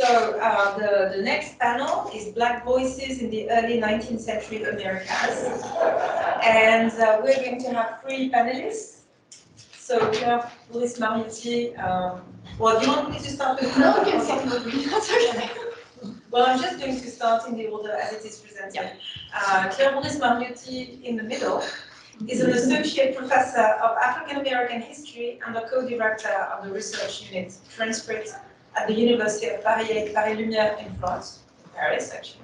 So the next panel is Black Voices in the early 19th century Americas. And we're going to have 3 panelists. So we have Bourhis-Mariotti. Well, do you want me to start with No, you can start with me. That's okay. Well, I'm just going to start in the order as it is presented. Yeah. Claire Bourhis-Mariotti in the middle is an associate professor of African American history and a co-director of the research unit Transcripts at the University of Paris Lumière in France, in Paris actually.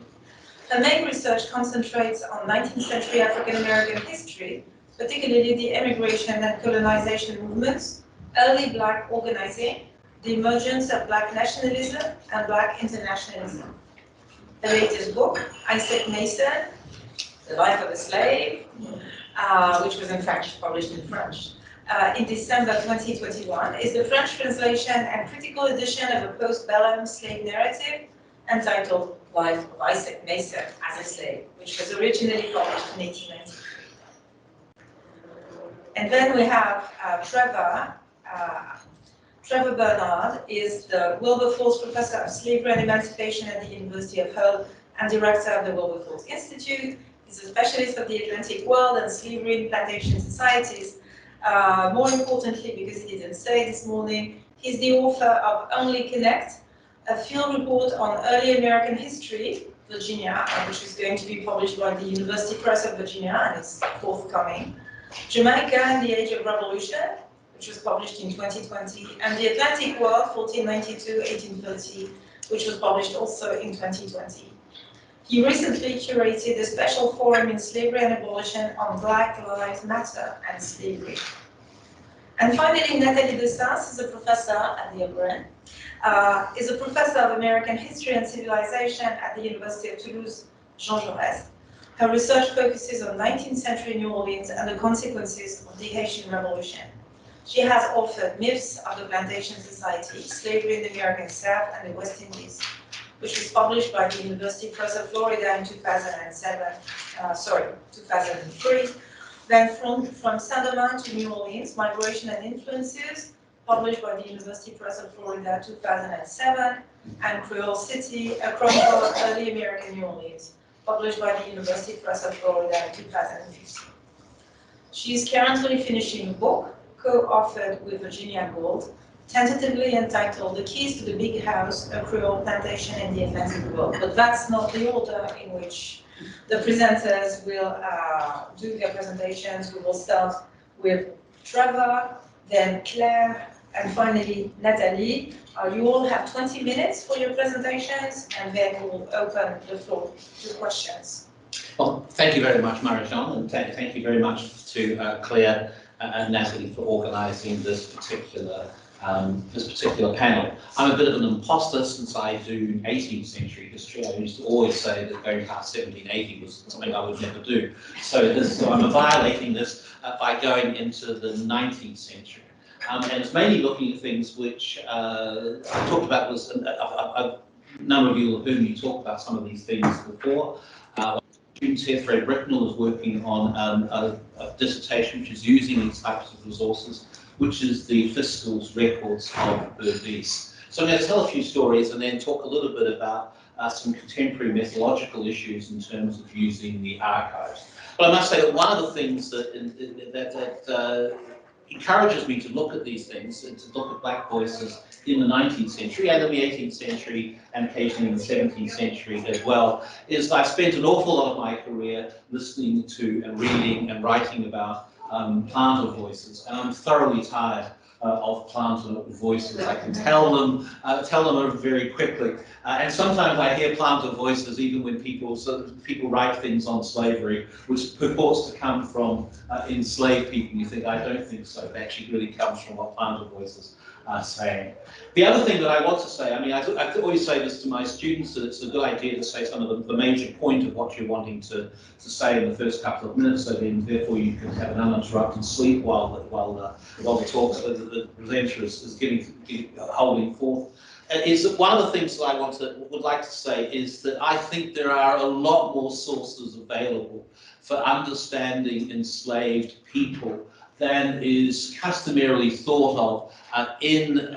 Her main research concentrates on 19th century African American history, particularly the immigration and colonization movements, early Black organizing, the emergence of Black nationalism and Black internationalism. The latest book, Isaac Mason, The Life of a Slave, which was in fact published in French, in December 2021, is the French translation and critical edition of a post-bellum slave narrative entitled Life of Isaac Mason as a Slave, which was originally published in 1893. And then we have Trevor. Trevor Bernard is the Wilberforce Professor of Slavery and Emancipation at the University of Hull and Director of the Wilberforce Institute. He's a specialist of the Atlantic world and slavery in plantation societies. More importantly, because he didn't say this morning, he's the author of Only Connect, a field report on early American history, Virginia, which is going to be published by the University Press of Virginia and is forthcoming. Jamaica and the Age of Revolution, which was published in 2020, and The Atlantic World, 1492-1830, which was published also in 2020. He recently curated a special forum in slavery and abolition on Black Lives Matter and slavery. And finally, Nathalie Dessens is a professor at the Oberlin, is a professor of American history and civilization at the University of Toulouse-Jean Jaurès. Her research focuses on 19th century New Orleans and the consequences of the Haitian Revolution. She has authored Myths of the Plantation Society, Slavery in the American South and the West Indies, which was published by the University Press of Florida in 2003. Then from Saint-Domingue to New Orleans, Migration and Influences, published by the University Press of Florida 2007, and Creole City, a chronicle of early American New Orleans, published by the University Press of Florida in 2015. She is currently finishing a book, co-authored with Virginia Gould, tentatively entitled The Keys to the Big House, a Creole Plantation in the Atlantic World. But that's not the order in which the presenters will do their presentations. We will start with Trevor, then Claire, and finally Nathalie. You all have 20 minutes for your presentations, and then we'll open the floor to questions. Well, thank you very much, Marie-Jeanne, and thank you very much to Claire and Nathalie for organising this particular panel. I'm a bit of an imposter since I do 18th century history. I used to always say that going past 1780 was something I would never do. So I'm violating this by going into the 19th century. And it's mainly looking at things which I talked about was a number of you of whom you talked about some of these things before. Students here, Fred Bricknell, is working on a dissertation which is using these types of resources, which is the fiscal's records of Bourhis. So I'm going to tell a few stories and then talk a little bit about some contemporary methodological issues in terms of using the archives. But I must say that one of the things that encourages me to look at these things and to look at Black voices in the 19th century and in the 18th century and occasionally in the 17th century as well, is I've spent an awful lot of my career listening to and reading and writing about planter voices, and I'm thoroughly tired of planter voices. I can tell them very quickly, and sometimes I hear planter voices even when people write things on slavery, which purports to come from enslaved people. You think, I don't think so. It actually really comes from what planter voices are saying. The other thing that I want to say, I mean, I always say this to my students, that it's a good idea to say some of the major point of what you're wanting to say in the first couple of minutes, so then therefore you can have an uninterrupted sleep while the talk the presenter is holding forth. Is that one of the things that I would like to say is that I think there are a lot more sources available for understanding enslaved people than is customarily thought of in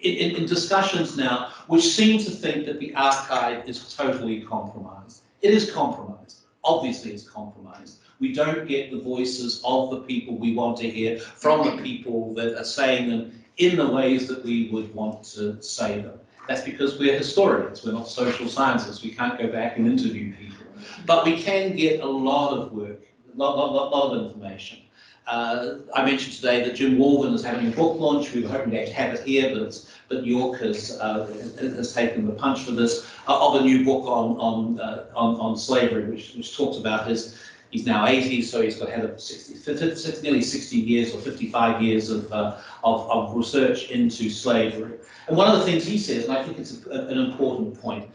in discussions now which seem to think that the archive is totally compromised. It is compromised. Obviously, it's compromised. We don't get the voices of the people we want to hear from the people that are saying them in the ways that we would want to say them. That's because we're historians, we're not social scientists, we can't go back and interview people. But we can get a lot of work, a lot of information. I mentioned today that Jim Walvin is having a book launch. We were hoping to have it here, but York has taken the punch for this, of a new book on slavery, which talks about he's now 80, so he's got had nearly 60 years or 55 years of research into slavery. And one of the things he says, and I think it's an important point,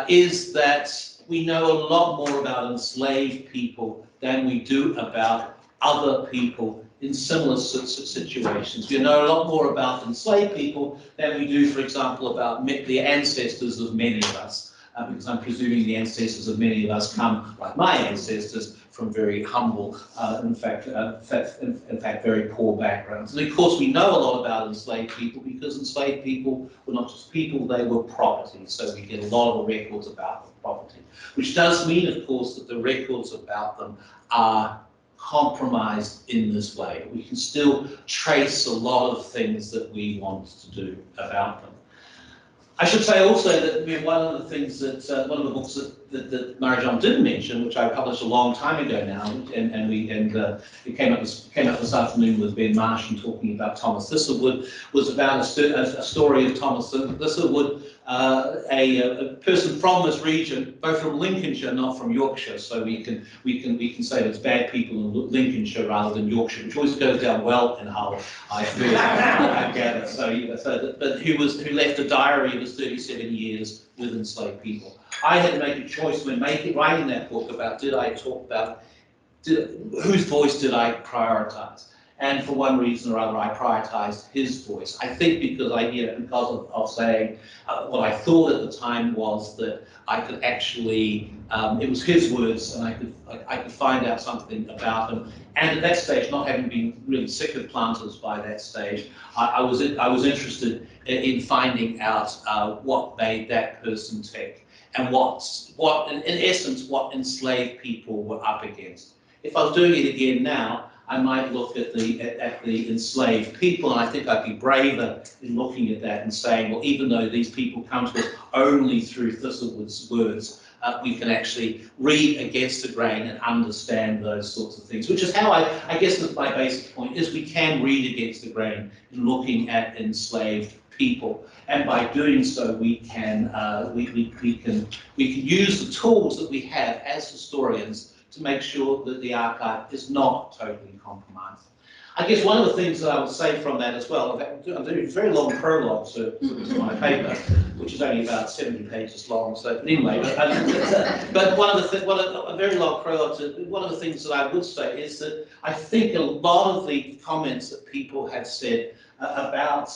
is that we know a lot more about enslaved people than we do about other people in similar situations. We know a lot more about enslaved people than we do, for example, about the ancestors of many of us, because I'm presuming the ancestors of many of us come, like my ancestors, from very humble, in fact, very poor backgrounds. And of course, we know a lot about enslaved people because enslaved people were not just people, they were property. So we get a lot of records about the property, which does mean, of course, that the records about them are compromised in this way. We can still trace a lot of things that we want to do about them. I should say also that one of the things that one of the books that Marie-Jeanne did mention, which I published a long time ago now, and it came up this afternoon with Ben Marsh and talking about Thomas Thistlewood, was about a story of Thomas Thistlewood, a person from this region, both from Lincolnshire, not from Yorkshire. So we can say there's bad people in Lincolnshire rather than Yorkshire, which always goes down well in Hull, I gather. But who left a diary of his 37 years with enslaved people. I had to make a choice when writing that book about whose voice did I prioritize? And for one reason or other, I prioritized his voice. I think because of saying what I thought at the time was that I could actually, it was his words, and I could find out something about him. And at that stage, not having been really sick of planters by that stage, I was interested in finding out what made that person tick, and what in essence what enslaved people were up against. If I was doing it again now, I might look at the enslaved people, and I think I'd be braver in looking at that and saying, well, even though these people come to us only through Thistlewood's words, we can actually read against the grain and understand those sorts of things, which is how I guess that's my basic point, is we can read against the grain in looking at enslaved people, and by doing so we can use the tools that we have as historians to make sure that the archive is not totally compromised. I guess one of the things that I would say from that as well, I'm doing a very long prologue to my paper, which is only about 70 pages long. So, but anyway, but a very long prologue to one of the things that I would say is that I think a lot of the comments that people have said about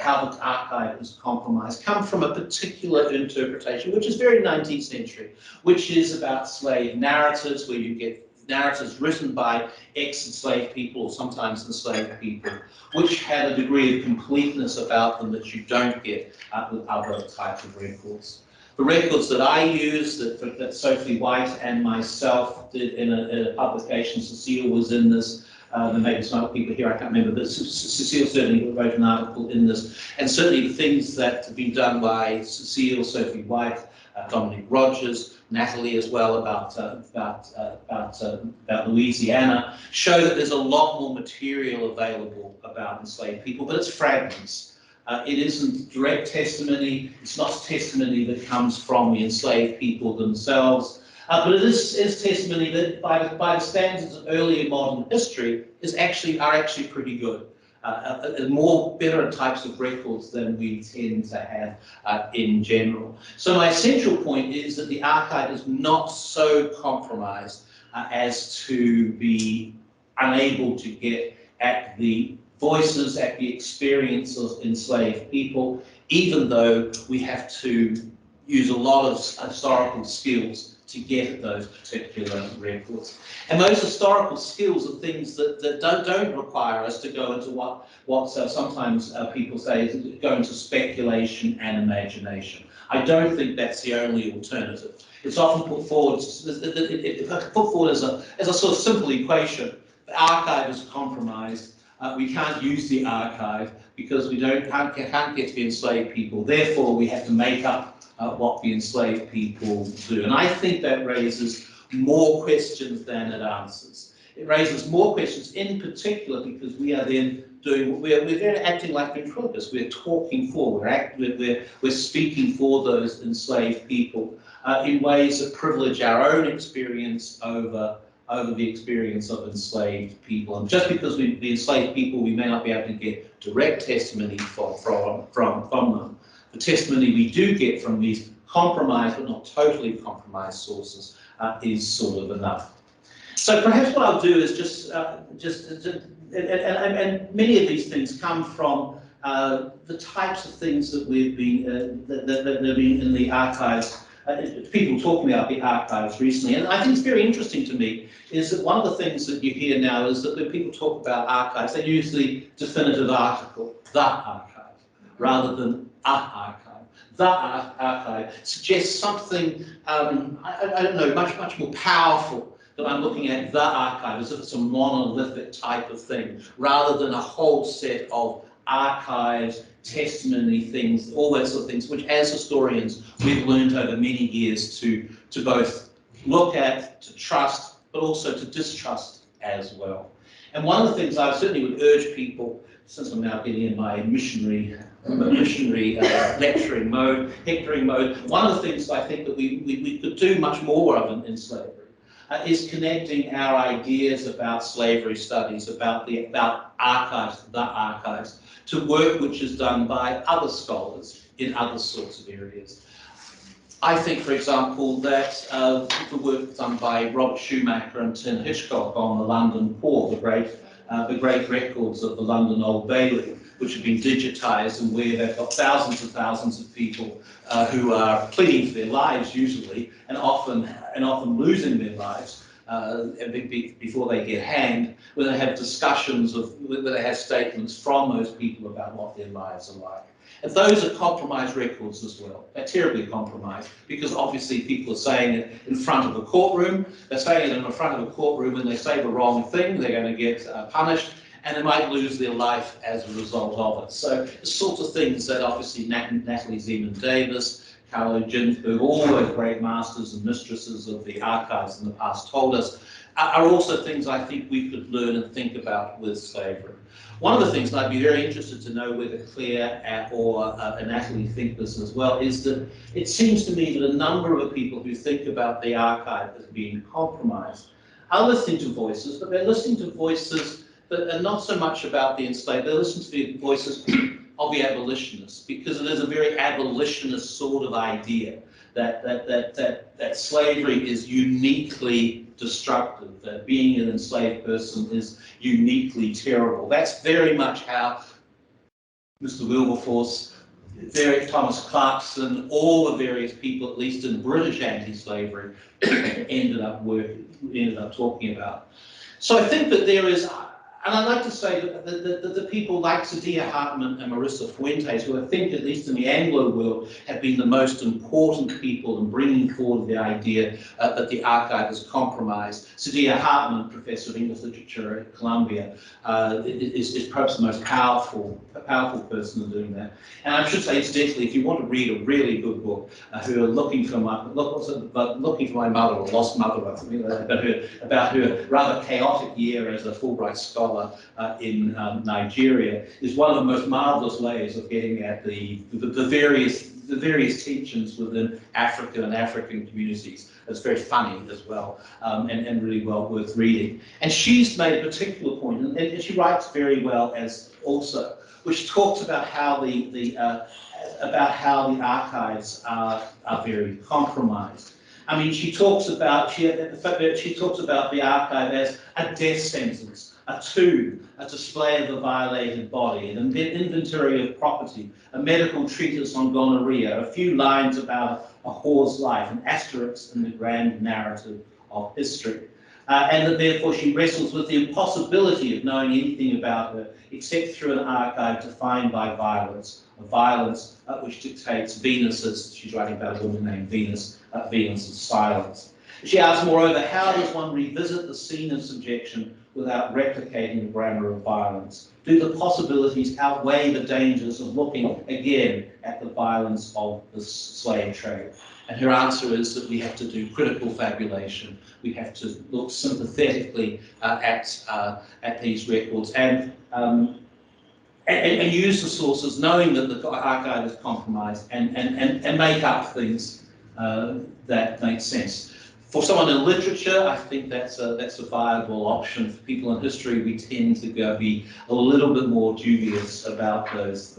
how the archive is compromised come from a particular interpretation, which is very 19th century, which is about slave narratives, where you get narratives written by ex-enslaved people or sometimes enslaved people, which had a degree of completeness about them that you don't get with other types of records. The records that I use, that Sophie White and myself did in a publication, Cecile was in this, there may be some other people here, I can't remember, but Cecile certainly wrote an article in this, and certainly the things that have been done by Cecile, Sophie White, Dominic Rogers, Nathalie as well, about Louisiana, show that there's a lot more material available about enslaved people, but it's fragments. It isn't direct testimony, it's not testimony that comes from the enslaved people themselves, but it is testimony that by the standards of earlier modern history are actually pretty good. Better types of records than we tend to have in general. So my central point is that the archive is not so compromised as to be unable to get at the voices, at the experience of enslaved people, even though we have to use a lot of historical skills to get at those particular records. And those historical skills are things that don't require us to go into what sometimes people say is go into speculation and imagination. I don't think that's the only alternative. It's often put forward, as a sort of simple equation. The archive is compromised. We can't use the archive because we can't get to the enslaved people. Therefore, we have to make up what the enslaved people do. And I think that raises more questions than it answers. It raises more questions, in particular, because we are then we're acting like ventriloquists. We're talking for, we're speaking for those enslaved people in ways that privilege our own experience over the experience of enslaved people. And just because the enslaved people, we may not be able to get direct testimony from them. The testimony we do get from these compromised but not totally compromised sources is sort of enough. So perhaps what I'll do is and many of these things come from the types of things that we've been that have been in the archives. People talking about the archives recently, and I think it's very interesting to me is that one of the things that you hear now is that when people talk about archives, they use the definitive article, the archive, rather than a archive. The archive suggests something, I don't know, much more powerful that I'm looking at the archive as if it's a monolithic type of thing, rather than a whole set of archives, testimony things, all those sort of things, which as historians we've learned over many years to both look at, to trust, but also to distrust as well. And one of the things I certainly would urge people, since I'm now getting in my missionary lecturing mode, hectoring mode, one of the things I think that we could do much more of in slavery is connecting our ideas about slavery studies, about archives, the archives, to work which is done by other scholars in other sorts of areas. I think, for example, that the work done by Robert Schumacher and Tim Hitchcock on the London Poor, the great records of the London Old Bailey, which have been digitised and where they've got thousands and thousands of people who are pleading for their lives usually, and often losing their lives before they get hanged, where they have discussions where they have statements from those people about what their lives are like. And those are compromised records as well. They're terribly compromised because obviously people are saying it in front of a courtroom. They're saying it in front of a courtroom when they say the wrong thing, they're going to get punished, and they might lose their life as a result of it. So the sorts of things that obviously Nathalie Zeman-Davis, Carlo Ginsberg, all those great masters and mistresses of the archives in the past told us are also things I think we could learn and think about with slavery. One of the things that I'd be very interested to know whether Claire or Nathalie think this as well is that it seems to me that a number of people who think about the archive as being compromised are listening to voices, but they're listening to voices that are not so much about the enslaved, they're listening to the voices of the abolitionists, because it is a very abolitionist sort of idea that slavery is uniquely destructive, that being an enslaved person is uniquely terrible. That's very much how Mr. Wilberforce, Thomas Clarkson, all the various people, at least in British anti-slavery, ended up talking about. So I think that there is, and I'd like to say that the people like Sadia Hartman and Marisa Fuentes, who I think, at least in the Anglo world, have been the most important people in bringing forward the idea that the archive is compromised. Sadia Hartman, Professor of English Literature at Columbia, is perhaps the most powerful person in doing that. And I should say, incidentally, if you want to read a really good book, who are looking for my mother, or lost mother, or something like that, about her rather chaotic year as a Fulbright scholar in Nigeria, is one of the most marvelous ways of getting at the various teachings within Africa and African communities. It's very funny as well, and really well worth reading. And she's made a particular point, and she writes very well as also, which talks about how the archives are very compromised. I mean, she talks about the archive as a death sentence, a tomb, a display of the violated body, an inventory of property, a medical treatise on gonorrhea, a few lines about a whore's life, an asterisk in the grand narrative of history. And that therefore she wrestles with the impossibility of knowing anything about her except through an archive defined by violence, a violence which dictates Venus's, she's writing about a woman named Venus, Venus's silence. She asks, moreover, how does one revisit the scene of subjection without replicating the grammar of violence? Do the possibilities outweigh the dangers of looking again at the violence of the slave trade? And her answer is that we have to do critical fabulation. We have to look sympathetically at these records and use the sources, knowing that the archive is compromised, and make up things that make sense. For someone in literature, I think that's a viable option. For people in history, we tend to be a little bit more dubious about those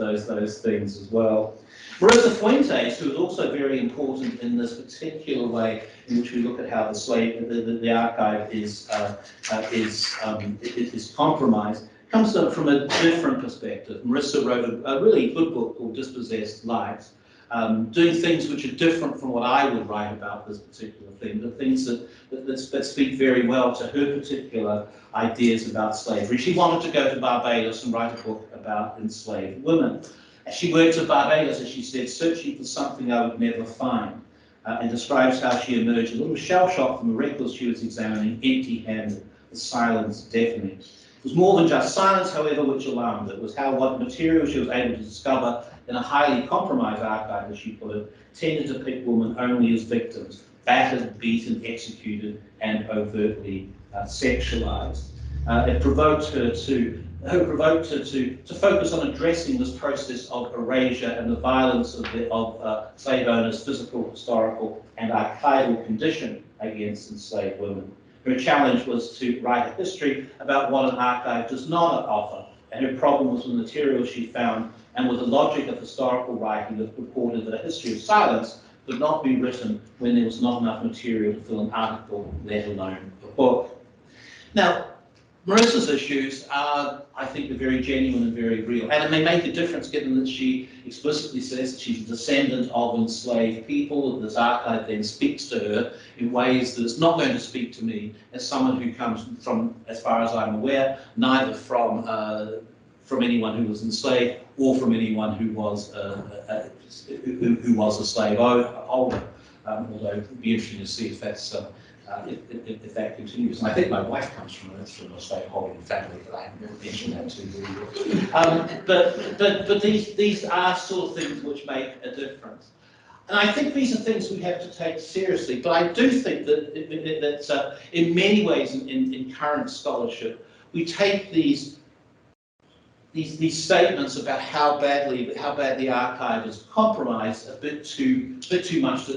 things as well. Marisa Fuentes, who is also very important in this particular way in which we look at how the archive is compromised, comes from a different perspective. Marisa wrote a really good book called Dispossessed Lives, doing things which are different from what I would write about this particular thing, the things that speak very well to her particular ideas about slavery. She wanted to go to Barbados and write a book about enslaved women. She worked at Barbados, as she said, searching for something I would never find, and describes how she emerged a little shell-shocked from the records she was examining, empty-handed, the silence deafening. It was more than just silence, however, which alarmed her. It was how what material she was able to discover in a highly compromised archive, as she put it, tended to pick women only as victims, battered, beaten, executed, and overtly sexualized. It provoked her to focus on addressing this process of erasure and the violence of slave owners' physical, historical, and archival condition against enslaved women. Her challenge was to write a history about what an archive does not offer, and her problem was with the material she found and with the logic of historical writing that purported that a history of silence could not be written when there was not enough material to fill an article, let alone a book. Now, Marisa's issues are, I think, are very genuine and very real, and it may make a difference given that she explicitly says that she's a descendant of enslaved people. This archive then speaks to her in ways that it's not going to speak to me as someone who comes from, as far as I'm aware, neither from anyone who was enslaved or from anyone who was a slave owner. Although it would be interesting to see if that's if that continues. And I think my wife comes from a slave holding family, but I haven't mentioned that to you. But these are sort of things which make a difference. And I think these are things we have to take seriously. But I do think that in many ways in current scholarship, we take these statements about how badly the archive is compromised a bit too much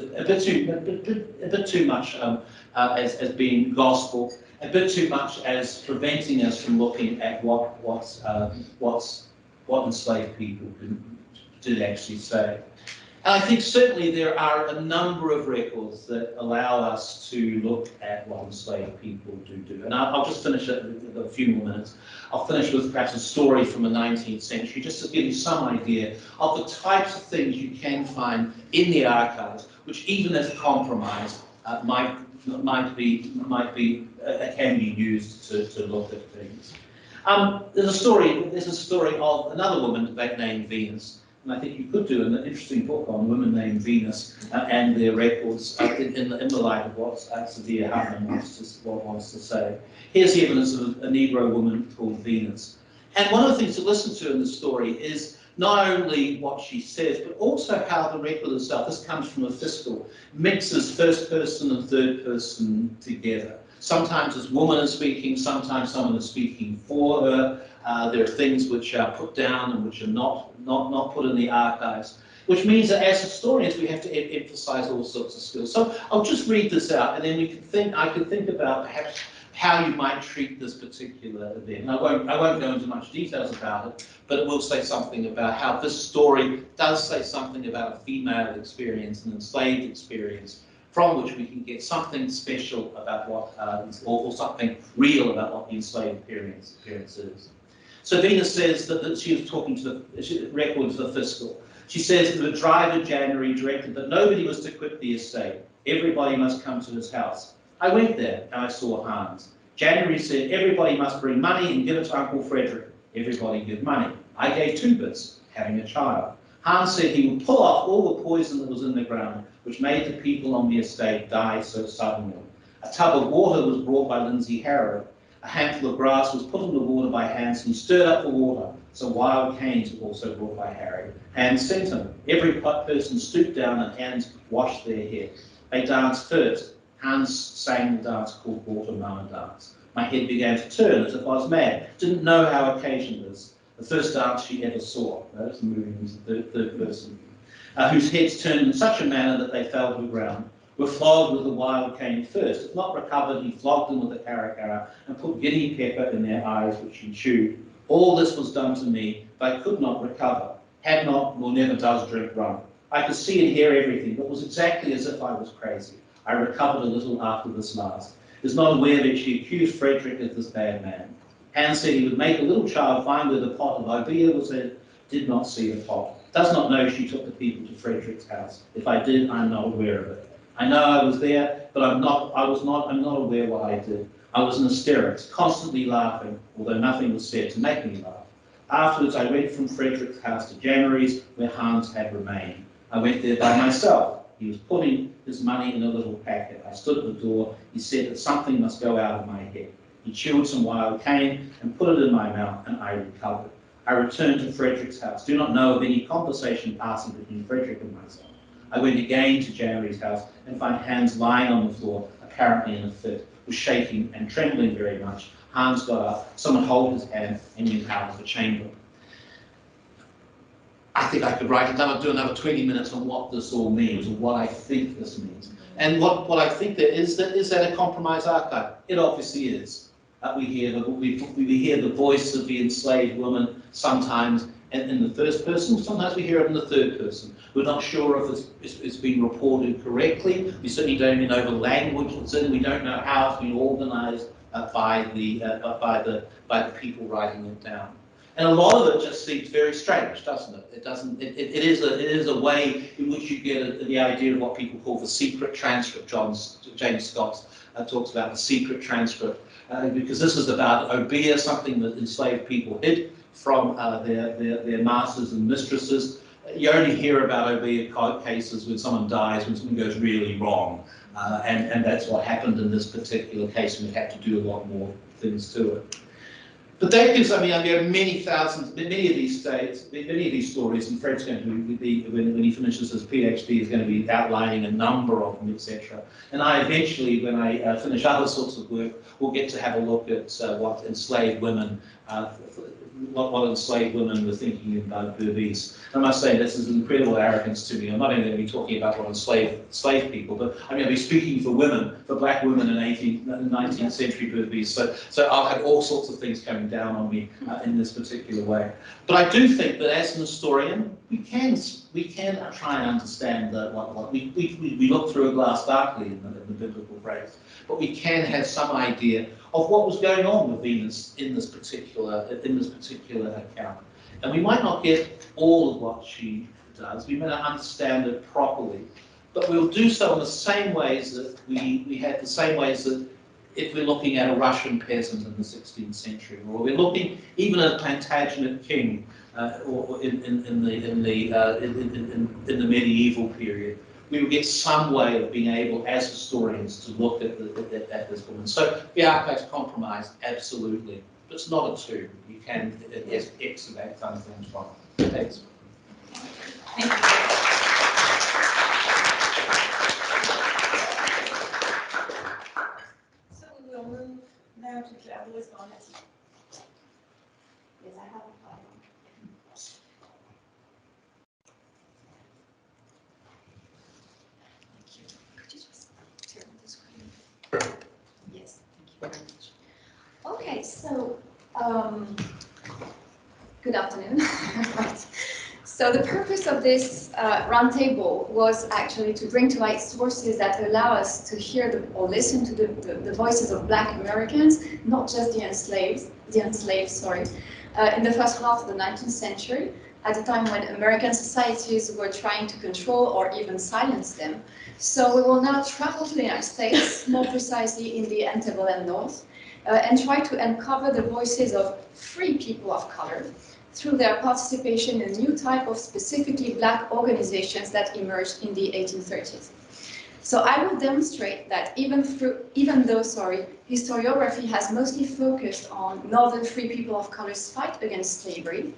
as being gospel, a bit too much as preventing us from looking at what enslaved people did actually say. And I think certainly there are a number of records that allow us to look at what enslaved people do. And I'll just finish it with a few more minutes. I'll finish with perhaps a story from the 19th century, just to give you some idea of the types of things you can find in the archives, which even if compromised, can be used to look at things. There's a story of another woman named Venus. And I think you could do an interesting book on women named Venus and their records in the light of what Saidiya Hartman wants to say. Here's the evidence of a Negro woman called Venus. And one of the things to listen to in the story is not only what she says, but also how the record itself, this comes from a fiscal, mixes first person and third person together. Sometimes this woman is speaking, sometimes someone is speaking for her. There are things which are put down and which are not put in the archives, which means that as historians we have to emphasize all sorts of skills. So I'll just read this out, and then I could think about perhaps how you might treat this particular event. And I won't go into much details about it, but it will say something about how this story does say something about a female experience, an enslaved experience, from which we can get something special about what, or something real about what the enslaved appearance is. So Venus says that she was talking to the record to the fiscal. She says that the driver January directed that nobody was to quit the estate. Everybody must come to his house. I went there and I saw Hans. January said everybody must bring money and give it to Uncle Frederick. Everybody give money. I gave 2 bits, having a child. Hans said he would pull off all the poison that was in the ground, which made the people on the estate die so suddenly. A tub of water was brought by Lindsay Harrow. A handful of grass was put in the water by Hans, who stirred up the water. Some wild canes were also brought by Harry. Hans sent him. Every person stooped down and Hans washed their hair. They danced first. Hans sang the dance called Watermelon Dance. My head began to turn as if I was mad. Didn't know how occasioned this. The first dance she ever saw. Notice the moving was the third person. Whose heads turned in such a manner that they fell to the ground. Were flogged with the wild cane first. If not recovered, he flogged them with a caracara and put guinea pepper in their eyes, which he chewed. All this was done to me, but I could not recover. Had not, nor never does drink rum. I could see and hear everything, but was exactly as if I was crazy. I recovered a little after this last. Is not aware that she accused Frederick of this bad man. Hans said he would make a little child find where the pot of Obia was in. Did not see the pot. Does not know she took the people to Frederick's house. If I did, I'm not aware of it. I know I was there, but I'm not aware what I did. I was in hysterics, constantly laughing, although nothing was said to make me laugh. Afterwards, I went from Frederick's house to January's, where Hans had remained. I went there by myself. He was putting his money in a little packet. I stood at the door. He said that something must go out of my head. He chewed some wild cane and put it in my mouth, and I recovered. I returned to Frederick's house. Do not know of any conversation passing between Frederick and myself. I went again to January's house and find Hans lying on the floor, apparently in a fit, was shaking and trembling very much. Hans got up, someone held his hand and went out of the chamber. I think I could do another 20 minutes on what this all means, or what I think this means. And what I think there is that a compromise archive? It obviously is. We hear the voice of the enslaved woman sometimes in the first person, sometimes we hear it in the third person. We're not sure if it's been reported correctly. We certainly don't even know the language it's in. We don't know how it's been organised by the people writing it down. And a lot of it just seems very strange, doesn't it? It doesn't. It is a way in which you get the idea of what people call the secret transcript. James Scott talks about the secret transcript because this is about Obia, something that enslaved people hid from their masters and mistresses. You only hear about Obia cases when someone dies, when something goes really wrong, and that's what happened in this particular case. And we've had to do a lot more things to it. But that gives, there are many of these stories, and Fred's going to be, when he finishes his PhD, is going to be outlining a number of them, etc. And I eventually, when I finish other sorts of work, will get to have a look at what enslaved women were thinking about Bourhis. I must say, this is an incredible arrogance to me. I'm not only going to be talking about what enslaved people, but I'm going to be speaking for women, for black women in 19th century Bourhis. So I'll have all sorts of things coming down on me in this particular way. But I do think that as an historian, we can try and understand what we look through a glass darkly in the biblical phrase, but we can have some idea of what was going on with Venus in this particular account. And we might not get all of what she does, we may not understand it properly, but we'll do so in the same ways that we had the same ways that if we're looking at a Russian peasant in the 16th century, or we're looking even at a Plantagenet king, or in the medieval period, we will get some way of being able, as historians, to look at this woman. So the archive's compromised, absolutely, but it's not a two. You can excavate some things from it. Thanks. Thank you. So we will move now to Bourhis-Mariotti. Yes, I have a problem. Thank you. Could you just turn the screen? Yes, thank you very much. Okay, so good afternoon. Right. So the purpose of this roundtable was actually to bring to light sources that allow us to hear or listen to the voices of Black Americans, not just the enslaved, in the first half of the 19th century, at a time when American societies were trying to control or even silence them. So we will now travel to the United States, more precisely in the antebellum North, and try to uncover the voices of free people of color through their participation in a new type of specifically Black organizations that emerged in the 1830s. So I will demonstrate that even though historiography has mostly focused on Northern free people of color's fight against slavery,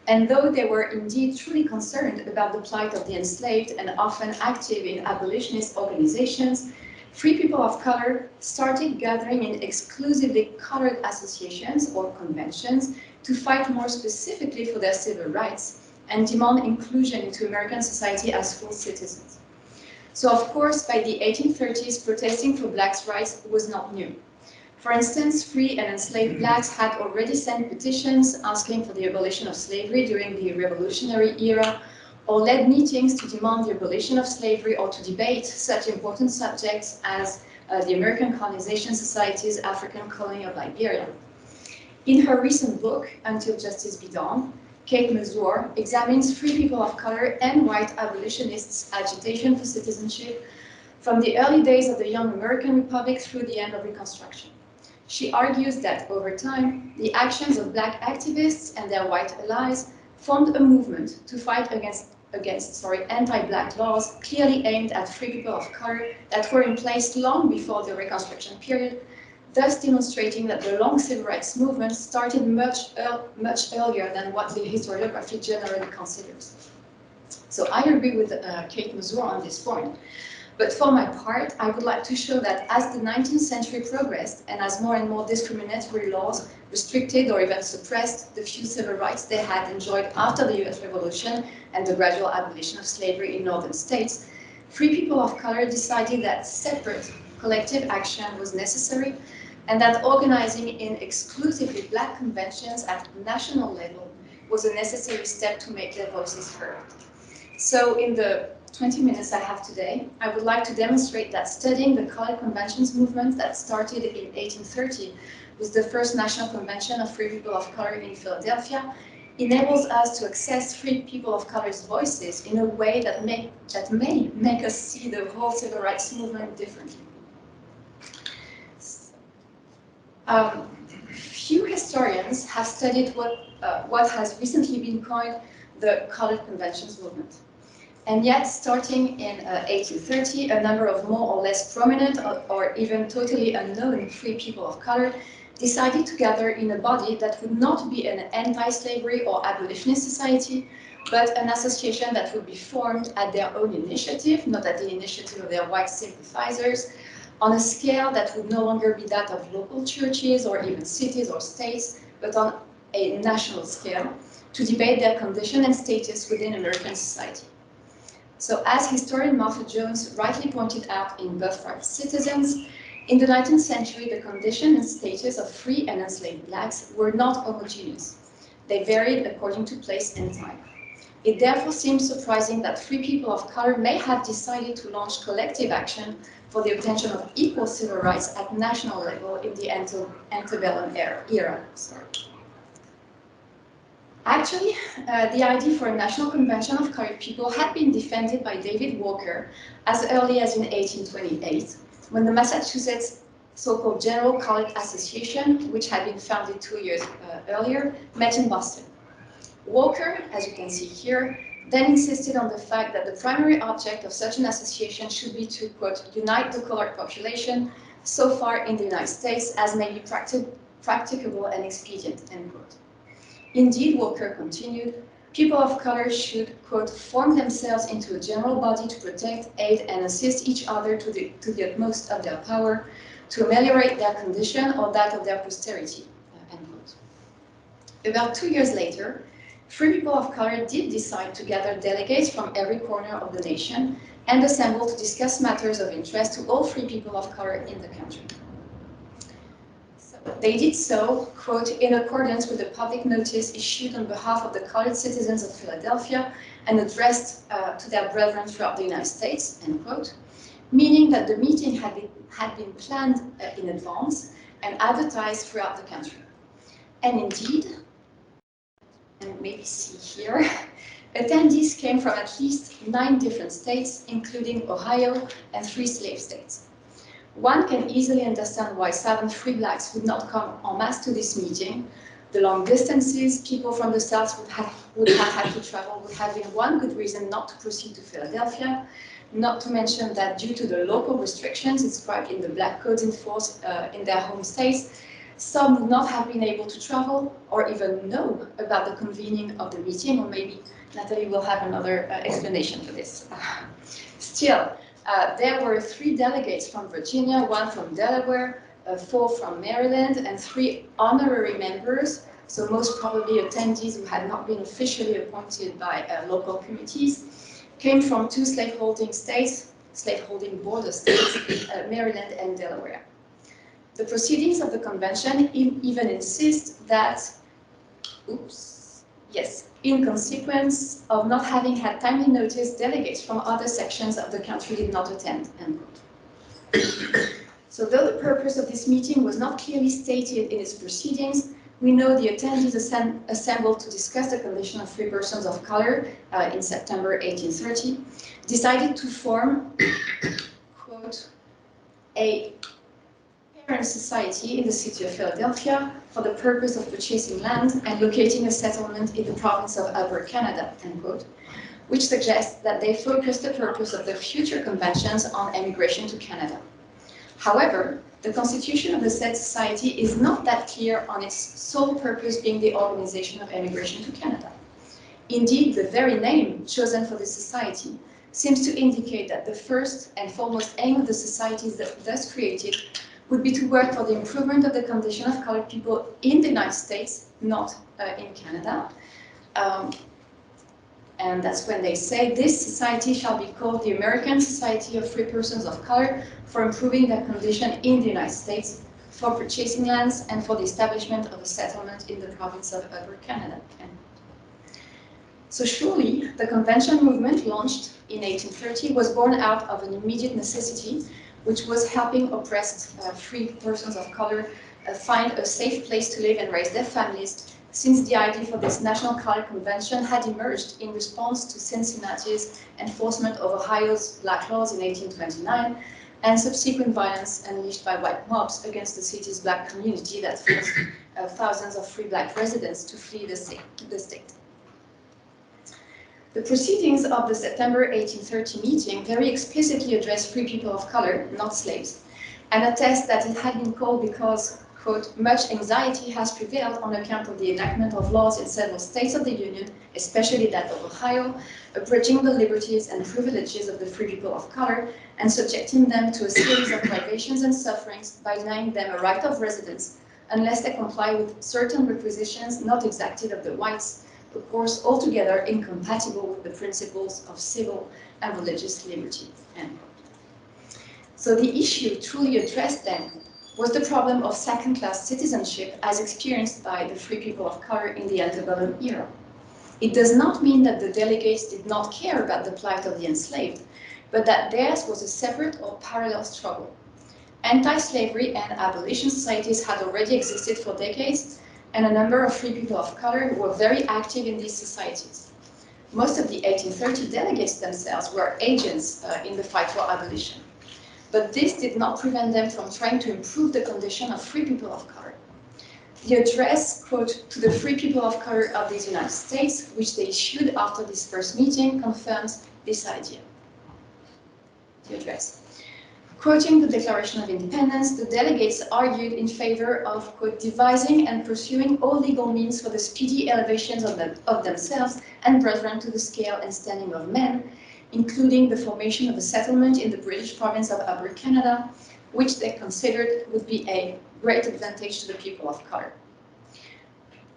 and though they were indeed truly concerned about the plight of the enslaved and often active in abolitionist organizations, free people of color started gathering in exclusively colored associations or conventions to fight more specifically for their civil rights and demand inclusion into American society as full citizens. So of course, by the 1830s, protesting for Blacks' rights was not new. For instance, free and enslaved Blacks had already sent petitions asking for the abolition of slavery during the Revolutionary era, or led meetings to demand the abolition of slavery or to debate such important subjects as the American Colonization Society's African colony of Liberia. In her recent book, Until Justice Be Done, Kate Mazur examines free people of color and white abolitionists' agitation for citizenship from the early days of the young American Republic through the end of Reconstruction. She argues that over time, the actions of Black activists and their white allies formed a movement to fight against anti-Black laws clearly aimed at free people of color that were in place long before the Reconstruction period, thus demonstrating that the long civil rights movement started much earlier than what the historiography generally considers. So I agree with Kate Mazur on this point. But for my part, I would like to show that as the 19th century progressed and as more and more discriminatory laws restricted or even suppressed the few civil rights they had enjoyed after the US Revolution and the gradual abolition of slavery in northern states, free people of color decided that separate collective action was necessary and that organizing in exclusively Black conventions at national level was a necessary step to make their voices heard. So in the 20 minutes I have today, I would like to demonstrate that studying the colored conventions movement that started in 1830 with the first national convention of free people of color in Philadelphia enables us to access free people of color's voices in a way that may make us see the whole civil rights movement differently. Few historians have studied what has recently been coined the colored conventions movement. And yet, starting in 1830, a number of more or less prominent or even totally unknown free people of color decided to gather in a body that would not be an anti-slavery or abolitionist society, but an association that would be formed at their own initiative, not at the initiative of their white sympathizers, on a scale that would no longer be that of local churches or even cities or states, but on a national scale, to debate their condition and status within American society. So as historian Martha Jones rightly pointed out in Birthright Citizens, in the 19th century, the condition and status of free and enslaved Blacks were not homogeneous. They varied according to place and time. It therefore seems surprising that free people of color may have decided to launch collective action for the obtention of equal civil rights at national level in the antebellum era. Actually, the idea for a national convention of colored people had been defended by David Walker as early as in 1828, when the Massachusetts so-called General Colored Association, which had been founded 2 years earlier, met in Boston. Walker, as you can see here, then insisted on the fact that the primary object of such an association should be to, quote, unite the colored population so far in the United States as may be practicable and expedient, end quote. Indeed, Walker continued, people of color should, quote, form themselves into a general body to protect, aid, and assist each other to the utmost of their power, to ameliorate their condition or that of their posterity, end quote. About 2 years later, free people of color did decide to gather delegates from every corner of the nation and assemble to discuss matters of interest to all free people of color in the country. So, They did so, quote, in accordance with the public notice issued on behalf of the colored citizens of Philadelphia and addressed to their brethren throughout the United States, end quote, meaning that the meeting had been planned in advance and advertised throughout the country. And indeed, and maybe see here, attendees came from at least 9 different states, including Ohio and 3 slave states. One can easily understand why 7 free blacks would not come en masse to this meeting. The long distances people from the South would have had to travel would have been one good reason not to proceed to Philadelphia, not to mention that due to the local restrictions inscribed in the black codes in force in their home states, some would not have been able to travel or even know about the convening of the meeting, or maybe Nathalie will have another explanation for this. Still, there were 3 delegates from Virginia, 1 from Delaware, 4 from Maryland, and 3 honorary members, so most probably attendees who had not been officially appointed by local committees, came from 2 slaveholding states, slaveholding border states, Maryland and Delaware. The proceedings of the convention even insist that, in consequence of not having had timely notice, delegates from other sections of the country did not attend, end quote. So though the purpose of this meeting was not clearly stated in its proceedings, we know the attendees assembled to discuss the condition of free persons of color in September 1830, decided to form, quote, a parent society in the city of Philadelphia for the purpose of purchasing land and locating a settlement in the province of Upper Canada, end quote, which suggests that they focused the purpose of the future conventions on emigration to Canada. However, the constitution of the said society is not that clear on its sole purpose being the organization of emigration to Canada. Indeed, the very name chosen for this society seems to indicate that the first and foremost aim of the society thus created would be to work for the improvement of the condition of colored people in the United States, not in Canada. And that's when they say this society shall be called the American Society of Free Persons of Color for improving their condition in the United States, for purchasing lands, and for the establishment of a settlement in the province of Upper Canada. So surely the convention movement launched in 1830 was born out of an immediate necessity, which was helping oppressed free persons of color find a safe place to live and raise their families, since the idea for this National Color Convention had emerged in response to Cincinnati's enforcement of Ohio's black laws in 1829 and subsequent violence unleashed by white mobs against the city's black community that forced thousands of free black residents to flee the state. The proceedings of the September 1830 meeting very explicitly addressed free people of color, not slaves, and attest that it had been called because, quote, much anxiety has prevailed on account of the enactment of laws in several states of the Union, especially that of Ohio, abridging the liberties and privileges of the free people of color and subjecting them to a series of privations and sufferings by denying them a right of residence unless they comply with certain requisitions not exacted of the whites, a course altogether incompatible with the principles of civil and religious liberty. So the issue truly addressed then was the problem of second-class citizenship as experienced by the free people of color in the antebellum era. It does not mean that the delegates did not care about the plight of the enslaved, but that theirs was a separate or parallel struggle. Anti-slavery and abolition societies had already existed for decades, and a number of free people of color were very active in these societies. Most of the 1830 delegates themselves were agents in the fight for abolition. But this did not prevent them from trying to improve the condition of free people of color. The address, quote, to the free people of color of the United States, which they issued after this first meeting, confirms this idea. The address. Quoting the Declaration of Independence, the delegates argued in favor of, quote, devising and pursuing all legal means for the speedy elevations of themselves and brethren to the scale and standing of men, including the formation of a settlement in the British province of Upper Canada, which they considered would be a great advantage to the people of color.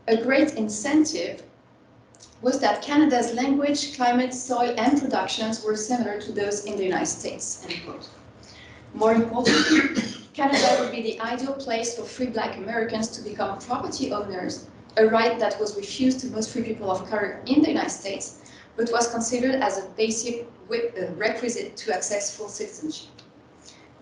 A great incentive was that Canada's language, climate, soil, and productions were similar to those in the United States, end quote. More importantly, Canada would be the ideal place for free Black Americans to become property owners, a right that was refused to most free people of color in the United States, but was considered as a basic requisite to access full citizenship.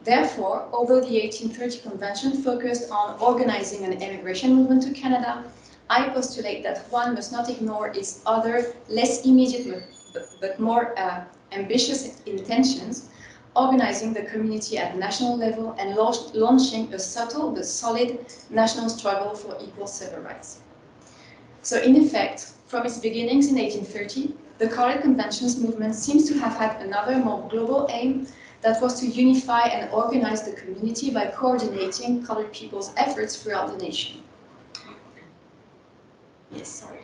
Therefore, although the 1830 Convention focused on organizing an immigration movement to Canada, I postulate that one must not ignore its other, less immediate but more ambitious intentions, organizing the community at national level and launching a subtle but solid national struggle for equal civil rights. So in effect, from its beginnings in 1830, the Colored Conventions movement seems to have had another more global aim that was to unify and organize the community by coordinating colored people's efforts throughout the nation. Yes, sorry.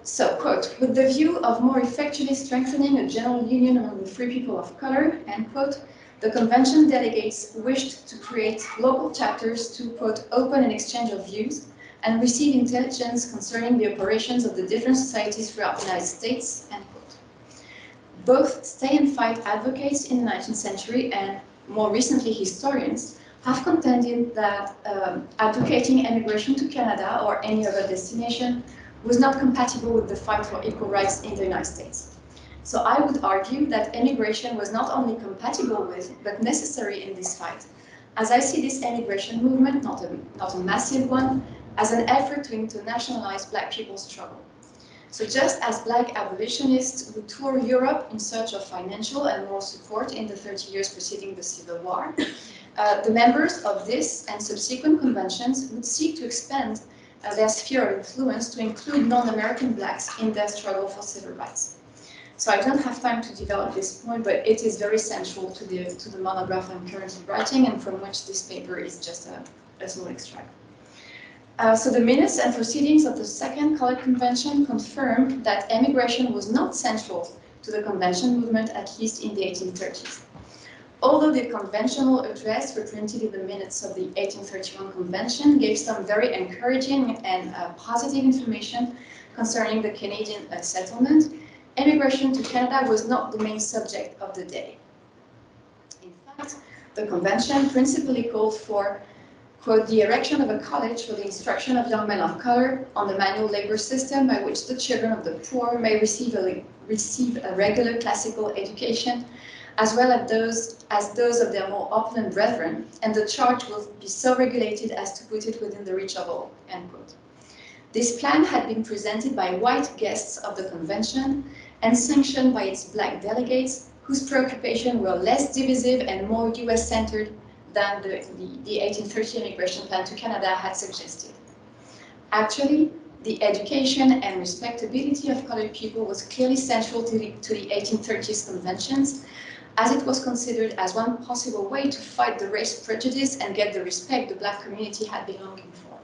So, quote, with the view of more effectually strengthening a general union among the free people of color, end quote, the convention delegates wished to create local chapters to, quote, open an exchange of views and receive intelligence concerning the operations of the different societies throughout the United States, end quote. Both stay and fight advocates in the 19th century and, more recently, historians have contended that advocating emigration to Canada or any other destination was not compatible with the fight for equal rights in the United States. So I would argue that emigration was not only compatible with, but necessary in this fight, as I see this emigration movement, not a massive one, as an effort to internationalize Black people's struggle. So just as Black abolitionists would tour Europe in search of financial and moral support in the 30 years preceding the Civil War, the members of this and subsequent conventions would seek to expand their sphere of influence to include non-American Blacks in their struggle for civil rights. So I don't have time to develop this point, but it is very central to the monograph I'm currently writing, and from which this paper is just a small extract. So the minutes and proceedings of the Second Colored Convention confirm that emigration was not central to the convention movement, at least in the 1830s. Although the conventional address reprinted in the minutes of the 1831 convention gave some very encouraging and positive information concerning the Canadian settlement, emigration to Canada was not the main subject of the day. In fact, the convention principally called for, quote, the erection of a college for the instruction of young men of color on the manual labor system by which the children of the poor may receive a regular classical education, as well as those of their more opulent brethren, and the charge will be so regulated as to put it within the reach of all, end quote. This plan had been presented by white guests of the convention and sanctioned by its Black delegates, whose preoccupation were less divisive and more US-centered than the 1830 immigration plan to Canada had suggested. Actually, the education and respectability of colored people was clearly central to the 1830s conventions, as it was considered as one possible way to fight the race prejudice and get the respect the Black community had been longing for.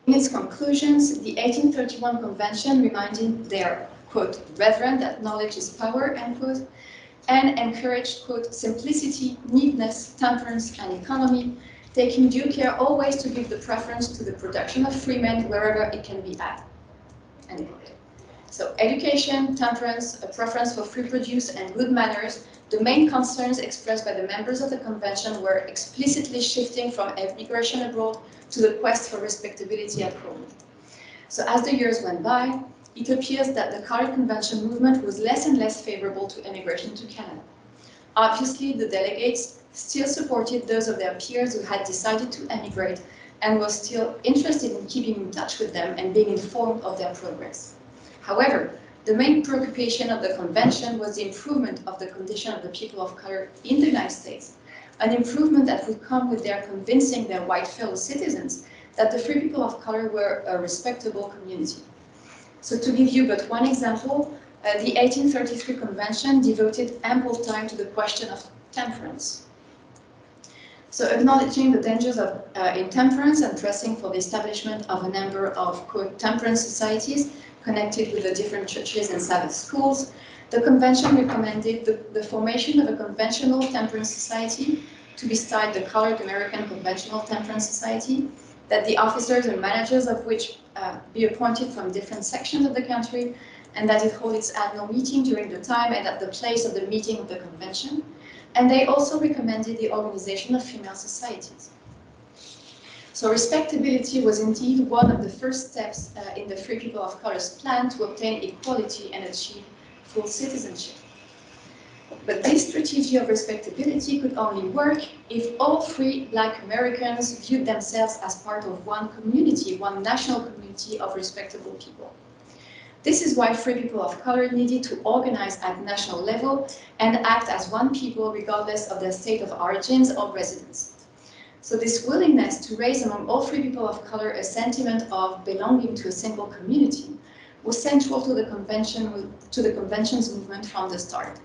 In its conclusions, the 1831 convention reminded their, quote, brethren that knowledge is power, end quote, and encouraged, quote, simplicity, neatness, temperance, and economy, taking due care always to give the preference to the production of free men wherever it can be had, end quote. So education, temperance, a preference for free produce, and good manners, the main concerns expressed by the members of the convention were explicitly shifting from emigration abroad to the quest for respectability at home. So as the years went by, it appears that the Colored Convention movement was less and less favorable to emigration to Canada. Obviously, the delegates still supported those of their peers who had decided to emigrate and were still interested in keeping in touch with them and being informed of their progress. However, the main preoccupation of the convention was the improvement of the condition of the people of color in the United States, an improvement that would come with their convincing their white fellow citizens that the free people of color were a respectable community. So to give you but one example, the 1833 convention devoted ample time to the question of temperance. So acknowledging the dangers of intemperance and pressing for the establishment of a number of, quote, temperance societies connected with the different churches and Sabbath schools, the convention recommended the formation of a conventional temperance society, to be styled the Colored American Conventional Temperance Society, that the officers and managers of which be appointed from different sections of the country, and that it hold its annual meeting during the time and at the place of the meeting of the convention, and they also recommended the organization of female societies. So respectability was indeed one of the first steps in the Free People of Color's plan to obtain equality and achieve full citizenship. But this strategy of respectability could only work if all free Black Americans viewed themselves as part of one community, one national community of respectable people. This is why free people of color needed to organize at national level and act as one people regardless of their state of origins or residence. So this willingness to raise among all free people of color a sentiment of belonging to a single community was central to the convention's movement from the start.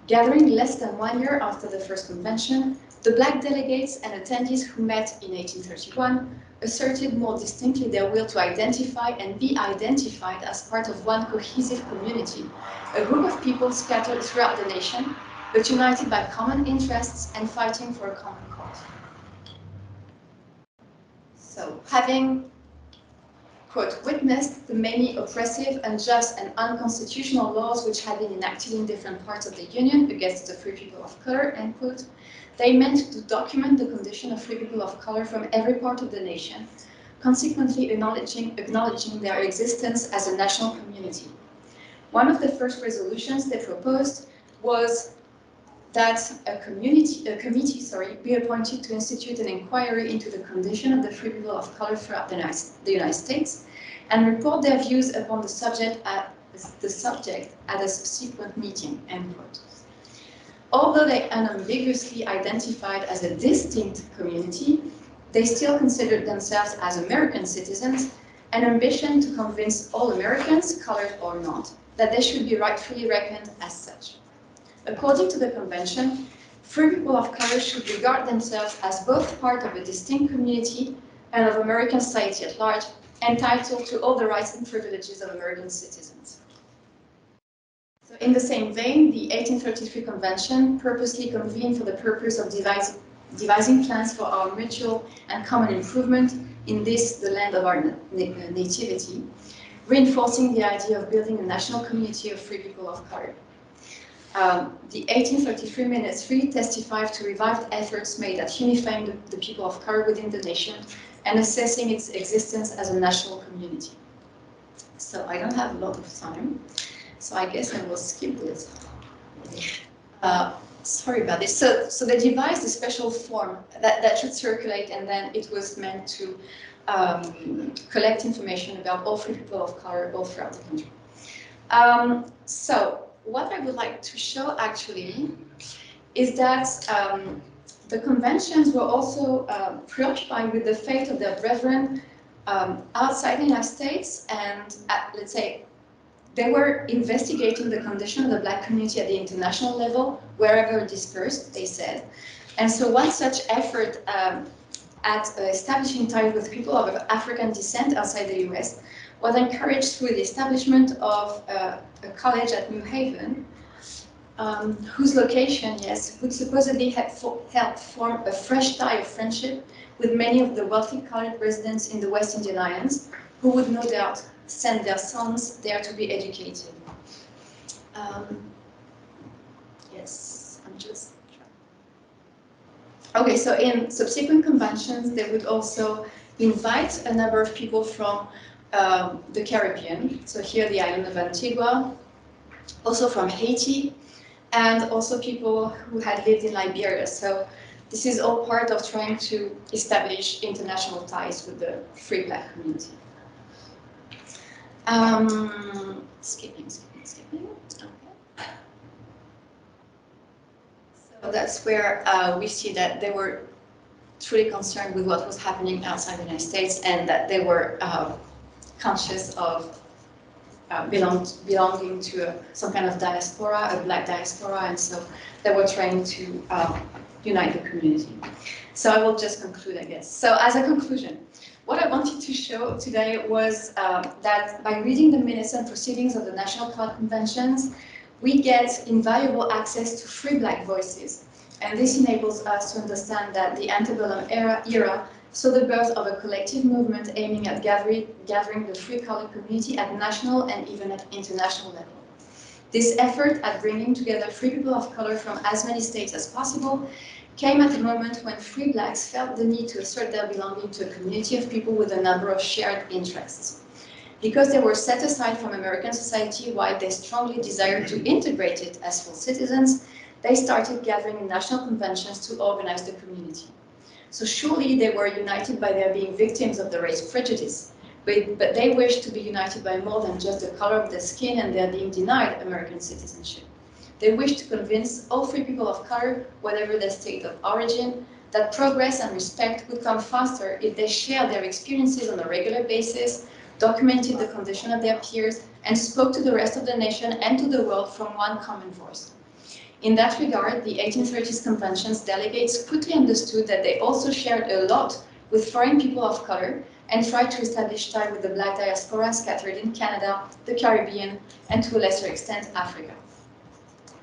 Gathering less than 1 year after the first convention, the Black delegates and attendees who met in 1831 asserted more distinctly their will to identify and be identified as part of one cohesive community, a group of people scattered throughout the nation, but united by common interests and fighting for a common cause. So, having, quote, witnessed the many oppressive, unjust, and unconstitutional laws which had been enacted in different parts of the Union against the free people of color, end quote, they meant to document the condition of free people of color from every part of the nation, consequently acknowledging their existence as a national community. One of the first resolutions they proposed was that a committee be appointed to institute an inquiry into the condition of the free people of color throughout the United States and report their views upon the subject at a subsequent meeting, end quote. Although they unambiguously identified as a distinct community, they still considered themselves as American citizens, an ambition to convince all Americans, colored or not, that they should be rightfully reckoned as such. According to the convention, free people of color should regard themselves as both part of a distinct community and of American society at large, entitled to all the rights and privileges of American citizens. So in the same vein, the 1833 convention purposely convened for the purpose of devising plans for our mutual and common improvement in this, the land of our nativity, reinforcing the idea of building a national community of free people of color. The 1833 Minutes 3 testified to revived efforts made at unifying the people of color within the nation and assessing its existence as a national community. So I don't have a lot of time, so I guess I will skip this. Sorry about this. So they devised a special form that should circulate, and then it was meant to collect information about all free people of color all throughout the country. So what I would like to show actually is that the conventions were also preoccupied with the fate of their brethren outside the United States, and let's say they were investigating the condition of the Black community at the international level, wherever dispersed, they said. And so one such effort at establishing ties with people of African descent outside the US was encouraged through the establishment of a college at New Haven, whose location, yes, would supposedly help form a fresh tie of friendship with many of the wealthy colored residents in the West Indian Islands, who would no doubt send their sons there to be educated. Yes, I'm just trying. Okay, so in subsequent conventions, they would also invite a number of people from the Caribbean, so here the island of Antigua, also from Haiti, and also people who had lived in Liberia. So this is all part of trying to establish international ties with the free Black community. Skipping. Okay. So that's where we see that they were truly concerned with what was happening outside the United States, and that they were conscious of belonging to some kind of diaspora, a Black diaspora, and so they were trying to unite the community. So I will just conclude, I guess. So as a conclusion, what I wanted to show today was that by reading the minutes and proceedings of the National Color Conventions, we get invaluable access to free Black voices. And this enables us to understand that the antebellum era saw the birth of a collective movement aiming at gathering the free colored community at national and even at international level. This effort at bringing together free people of color from as many states as possible came at a moment when free blacks felt the need to assert their belonging to a community of people with a number of shared interests. Because they were set aside from American society while they strongly desired to integrate it as full citizens, they started gathering in national conventions to organize the community. So surely they were united by their being victims of the race prejudice, but they wished to be united by more than just the color of their skin and their being denied American citizenship. They wished to convince all free people of color, whatever their state of origin, that progress and respect would come faster if they shared their experiences on a regular basis, documented the condition of their peers, and spoke to the rest of the nation and to the world from one common voice. In that regard, the 1830s convention's delegates quickly understood that they also shared a lot with foreign people of color and tried to establish ties with the black diaspora scattered in Canada, the Caribbean, and to a lesser extent, Africa.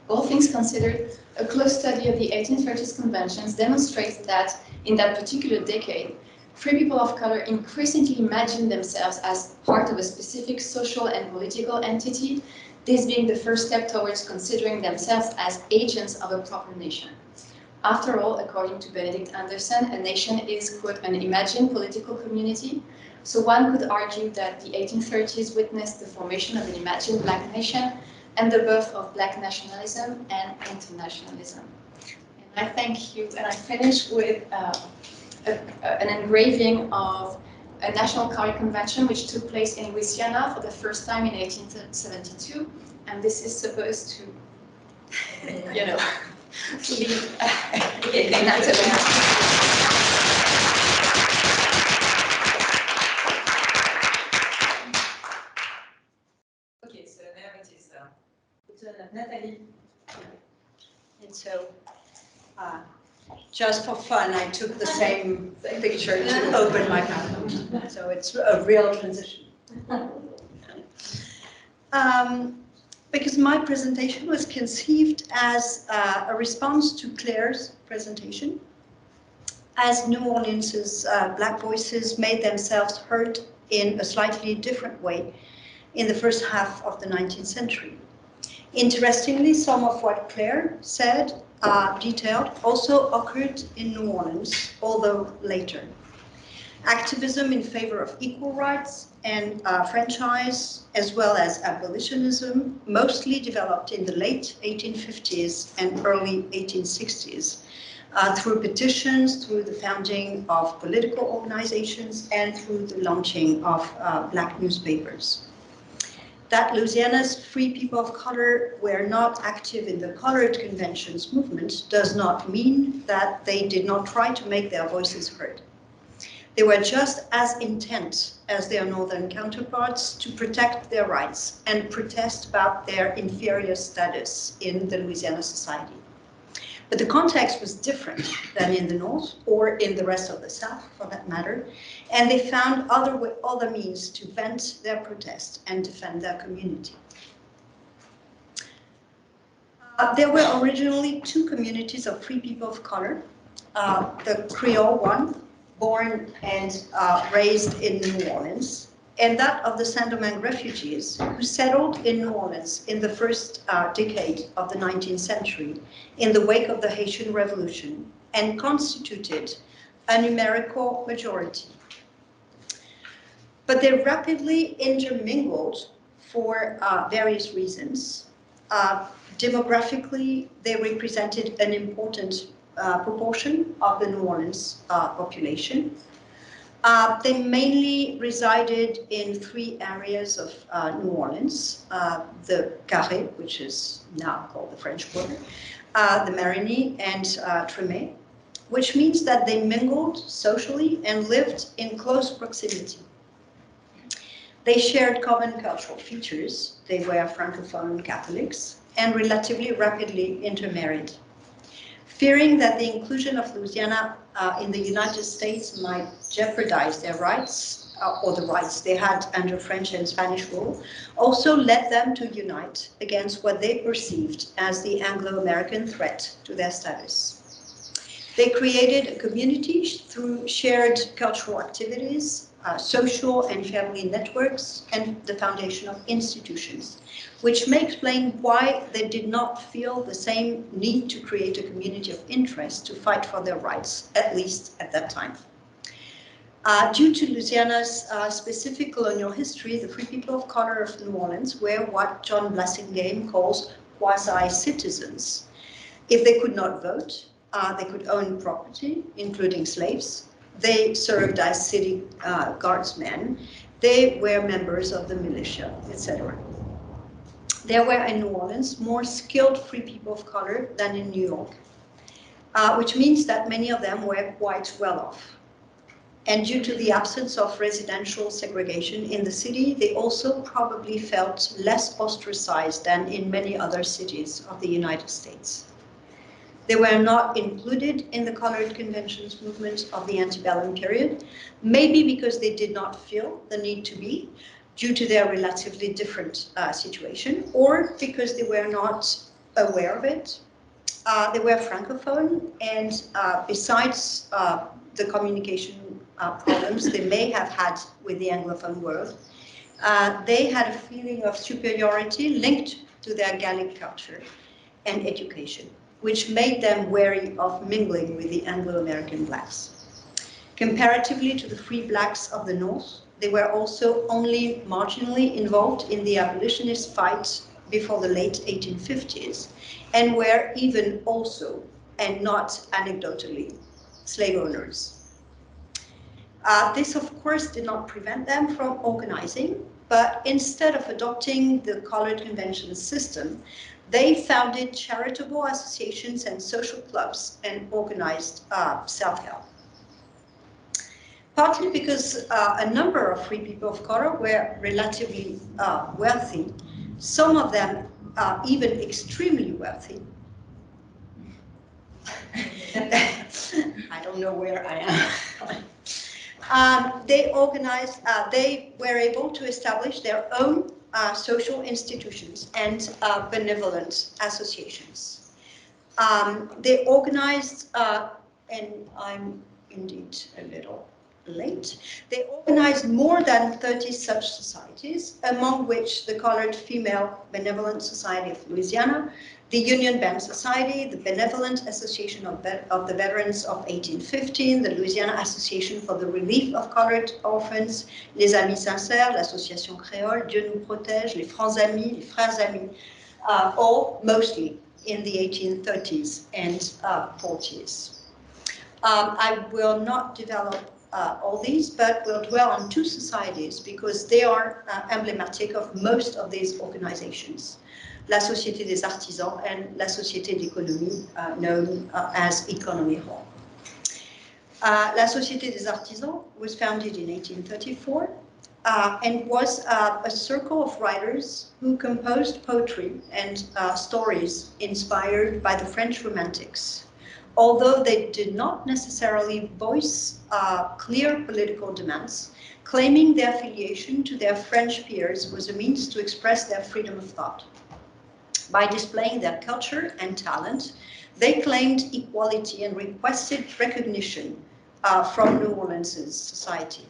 All things considered, a close study of the 1830s conventions demonstrates that, in that particular decade, free people of color increasingly imagined themselves as part of a specific social and political entity, this being the first step towards considering themselves as agents of a proper nation. After all, according to Benedict Anderson, a nation is, quote, an imagined political community. So one could argue that the 1830s witnessed the formation of an imagined black nation and the birth of black nationalism and internationalism. And I thank you, and I finish with an engraving of a National Color Convention which took place in Louisiana for the first time in 1872, and this is supposed to, you know, lead Nathalie. Okay, so now it is the turn of Nathalie. And so, just for fun, I took the same picture to open my mouth. So it's a real transition. Because my presentation was conceived as a response to Claire's presentation, as New Orleans's Black voices made themselves heard in a slightly different way in the first half of the 19th century. Interestingly, some of what Claire said, detailed, also occurred in New Orleans, although later. Activism in favor of equal rights and franchise, as well as abolitionism, mostly developed in the late 1850s and early 1860s through petitions, through the founding of political organizations, and through the launching of Black newspapers. That Louisiana's free people of color were not active in the colored conventions movement does not mean that they did not try to make their voices heard. They were just as intent as their northern counterparts to protect their rights and protest about their inferior status in the Louisiana society. But the context was different than in the North or in the rest of the South, for that matter, and they found other means to vent their protest and defend their community. There were originally two communities of free people of color, the Creole one, born and raised in New Orleans, and that of the Saint-Domingue refugees who settled in New Orleans in the first decade of the 19th century in the wake of the Haitian Revolution and constituted a numerical majority. But they rapidly intermingled for various reasons. Demographically, they represented an important proportion of the New Orleans population. They mainly resided in three areas of New Orleans, the Carré, which is now called the French Quarter, the Marigny, and Tremé, which means that they mingled socially and lived in close proximity. They shared common cultural features. They were Francophone Catholics and relatively rapidly intermarried. Fearing that the inclusion of Louisiana in the United States might jeopardize their rights, or the rights they had under French and Spanish rule, also led them to unite against what they perceived as the Anglo-American threat to their status. They created a community through shared cultural activities, social and family networks, and the foundation of institutions, which may explain why they did not feel the same need to create a community of interest to fight for their rights, at least at that time. Due to Louisiana's specific colonial history, the free people of color of New Orleans were what John Blassingame calls quasi-citizens. If they could not vote, they could own property, including slaves. They served as city guardsmen. They were members of the militia, etc. There were in New Orleans more skilled free people of color than in New York, which means that many of them were quite well off. And due to the absence of residential segregation in the city, they also probably felt less ostracized than in many other cities of the United States. They were not included in the colored conventions movement of the antebellum period, maybe because they did not feel the need to be, due to their relatively different situation, or because they were not aware of it. They were Francophone, and besides the communication problems they may have had with the Anglophone world, they had a feeling of superiority linked to their Gallic culture and education, which made them wary of mingling with the Anglo-American blacks. Comparatively to the free blacks of the North, they were also only marginally involved in the abolitionist fight before the late 1850s, and were even also, and not anecdotally, slave owners. This, of course, did not prevent them from organizing, but instead of adopting the colored convention system, they founded charitable associations and social clubs and organized self-help. Partly because a number of free people of color were relatively wealthy, some of them even extremely wealthy. I don't know where I am. They organized, they were able to establish their own social institutions and benevolent associations. They organized, and I'm indeed a little late, they organized more than 30 such societies, among which the Colored Female Benevolent Society of Louisiana, the Union Bank Society, the Benevolent Association of the Veterans of 1815, the Louisiana Association for the Relief of Colored Orphans, Les Amis Sincères, l'Association Créole, Dieu nous protège, les Francs Amis, les Frères Amis, all mostly in the 1830s and 40s. I will not develop all these, but will dwell on two societies because they are emblematic of most of these organizations. La Société des Artisans and La Société d'Économie, known as Economy Hall. La Société des Artisans was founded in 1834 and was a circle of writers who composed poetry and stories inspired by the French Romantics. Although they did not necessarily voice clear political demands, claiming their affiliation to their French peers was a means to express their freedom of thought. By displaying their culture and talent, they claimed equality and requested recognition from New Orleans' society.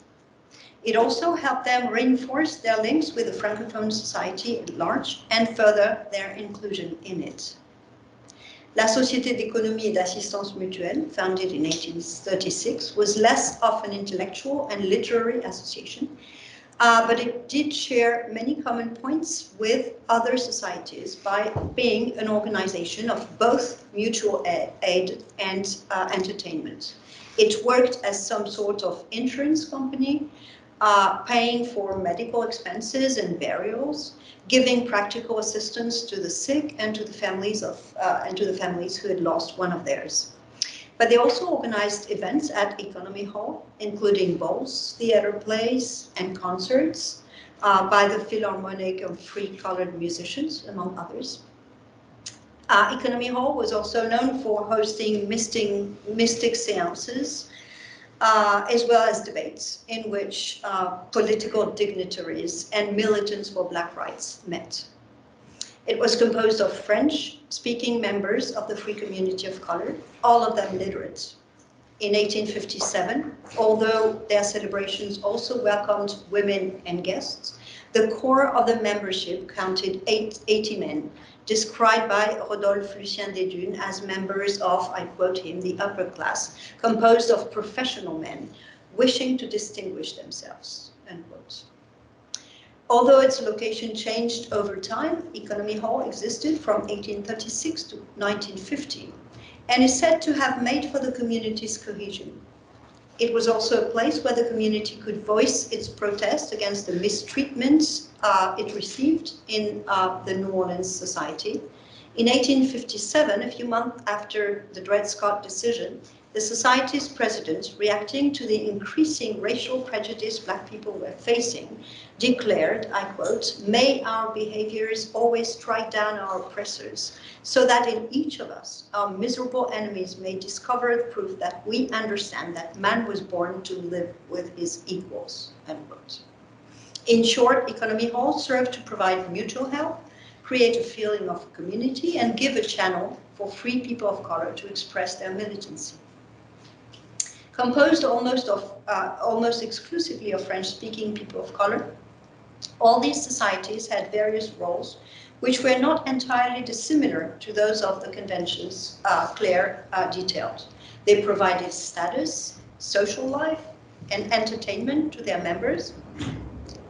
It also helped them reinforce their links with the Francophone society at large and further their inclusion in it. La Société d'Économie et d'Assistance Mutuelle, founded in 1836, was less of an intellectual and literary association, but it did share many common points with other societies by being an organization of both mutual aid and entertainment. It worked as some sort of insurance company, paying for medical expenses and burials, giving practical assistance to the sick and to the families who had lost one of theirs. But they also organized events at Economy Hall, including balls, theater plays, and concerts by the Philharmonic of Free Colored Musicians, among others. Economy Hall was also known for hosting mystic seances, as well as debates in which political dignitaries and militants for Black rights met. It was composed of French-speaking members of the free community of color, all of them literate. in 1857, although their celebrations also welcomed women and guests. The core of the membership counted 80 men, described by Rodolphe Lucien Desdunes as members of, I quote him, the upper class, composed of professional men wishing to distinguish themselves, unquote. Although its location changed over time, Economy Hall existed from 1836 to 1950 and is said to have made for the community's cohesion. It was also a place where the community could voice its protest against the mistreatment it received in the New Orleans society. In 1857, a few months after the Dred Scott decision, the society's president, reacting to the increasing racial prejudice Black people were facing, declared, I quote, "May our behaviors always strike down our oppressors, so that in each of us, our miserable enemies may discover the proof that we understand that man was born to live with his equals," unquote. In short, Economy Hall served to provide mutual help, create a feeling of community, and give a channel for free people of color to express their militancy. Composed almost exclusively of French-speaking people of color, all these societies had various roles which were not entirely dissimilar to those of the conventions Claire detailed. They provided status, social life, and entertainment to their members.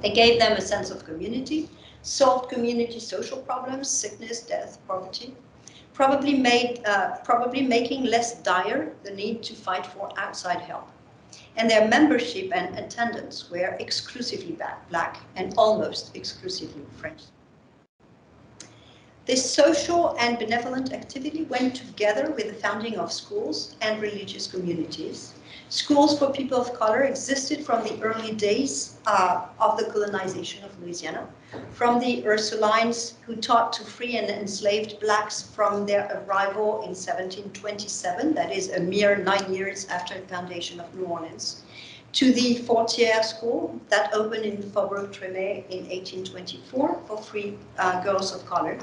They gave them a sense of community, solved community social problems, sickness, death, poverty, probably making less dire the need to fight for outside help. And their membership and attendance were exclusively Black and almost exclusively French. This social and benevolent activity went together with the founding of schools and religious communities. Schools for people of color existed from the early days of the colonization of Louisiana, from the Ursulines who taught to free and enslaved Blacks from their arrival in 1727, that is a mere 9 years after the foundation of New Orleans, to the Fortière School that opened in Faubourg-Tremé in 1824 for free girls of color,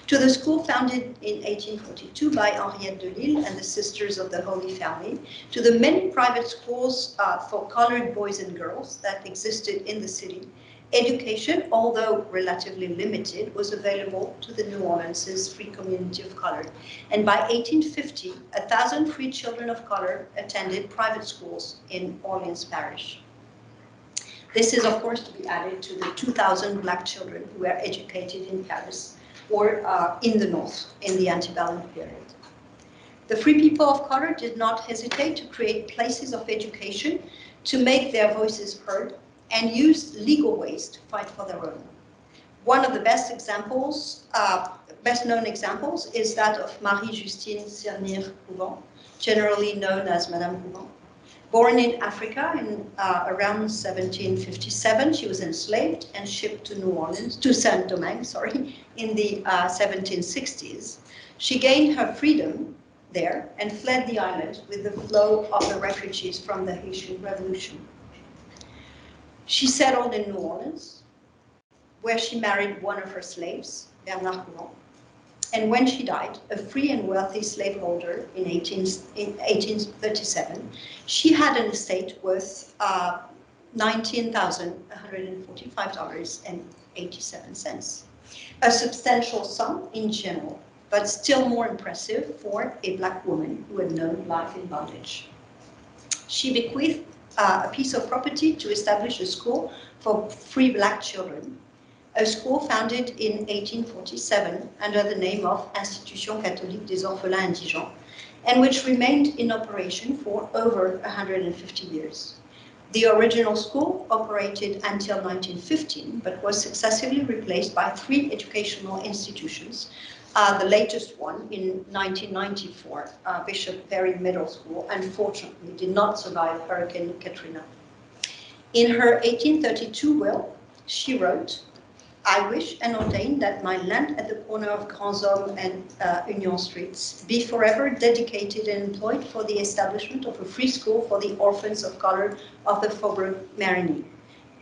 to the school founded in 1842 by Henriette de Lille and the Sisters of the Holy Family, to the many private schools for colored boys and girls that existed in the city. Education, although relatively limited, was available to the New Orleans' free community of color. And by 1850, 1,000 free children of color attended private schools in Orleans Parish. This is, of course, to be added to the 2,000 Black children who were educated in Paris or in the North in the antebellum period. The free people of color did not hesitate to create places of education to make their voices heard and used legal ways to fight for their own. One of the best known examples is that of Marie-Justine Couvent, generally known as Madame Couvent. Born in Africa in around 1757, she was enslaved and shipped to New Orleans, to Saint-Domingue, in the 1760s. She gained her freedom there and fled the island with the flow of the refugees from the Haitian Revolution. She settled in New Orleans, where she married one of her slaves, Bernard Couvent. And when she died, a free and wealthy slaveholder in 1837, she had an estate worth $19,145.87. A substantial sum in general, but still more impressive for a Black woman who had known life in bondage. She bequeathed a piece of property to establish a school for free Black children, a school founded in 1847 under the name of Institution Catholique des Orphelins Indigents, and which remained in operation for over 150 years. The original school operated until 1915, but was successively replaced by 3 educational institutions. The latest one in 1994, Bishop Perry Middle School, unfortunately did not survive Hurricane Katrina. In her 1832 will, she wrote, "I wish and ordain that my land at the corner of Grands Hommes and Union Streets be forever dedicated and employed for the establishment of a free school for the orphans of color of the Faubourg-Mariotti,"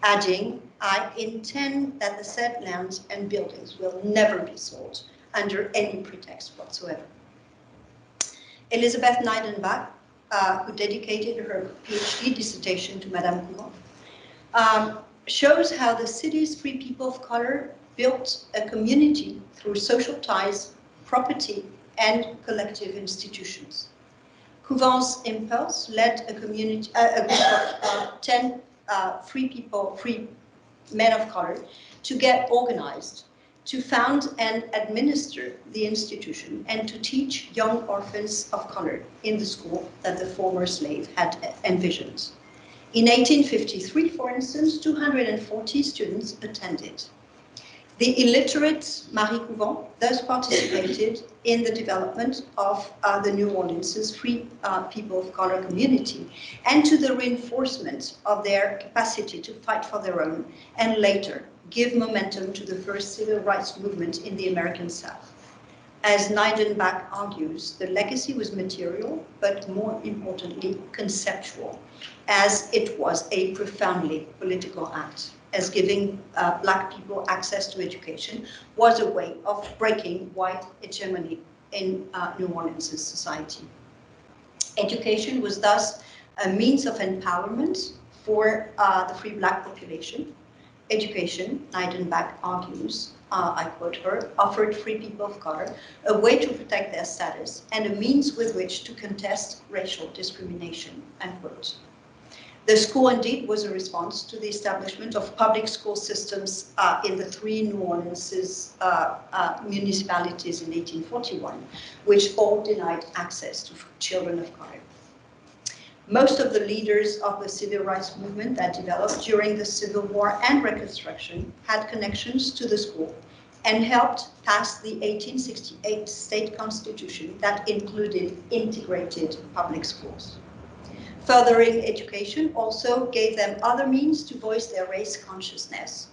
adding, "I intend that the said lands and buildings will never be sold under any pretext whatsoever." Elizabeth Neidenbach who dedicated her PhD dissertation to Madame Couvent, shows how the city's free people of color built a community through social ties, property, and collective institutions. Couvent's impulse led a community, a group of 10 free men of color to get organized, to found and administer the institution, and to teach young orphans of color in the school that the former slave had envisioned. In 1853, for instance, 240 students attended. The illiterate Marie Couvent thus participated in the development of the New Orleans' free people of color community and to the reinforcement of their capacity to fight for their own and later give momentum to the first civil rights movement in the American South. As Nineteenth-Century argues, the legacy was material, but more importantly, conceptual, as it was a profoundly political act, as giving Black people access to education was a way of breaking white hegemony in New Orleans' society. Education was thus a means of empowerment for the free Black population. Education, Nineteenth-Century argues, I quote her, offered free people of color a way to protect their status and a means with which to contest racial discrimination, unquote. The school indeed was a response to the establishment of public school systems in the 3 New Orleans municipalities in 1841, which all denied access to children of color. Most of the leaders of the civil rights movement that developed during the Civil War and Reconstruction had connections to the school and helped pass the 1868 state constitution that included integrated public schools. Furthering education also gave them other means to voice their race consciousness.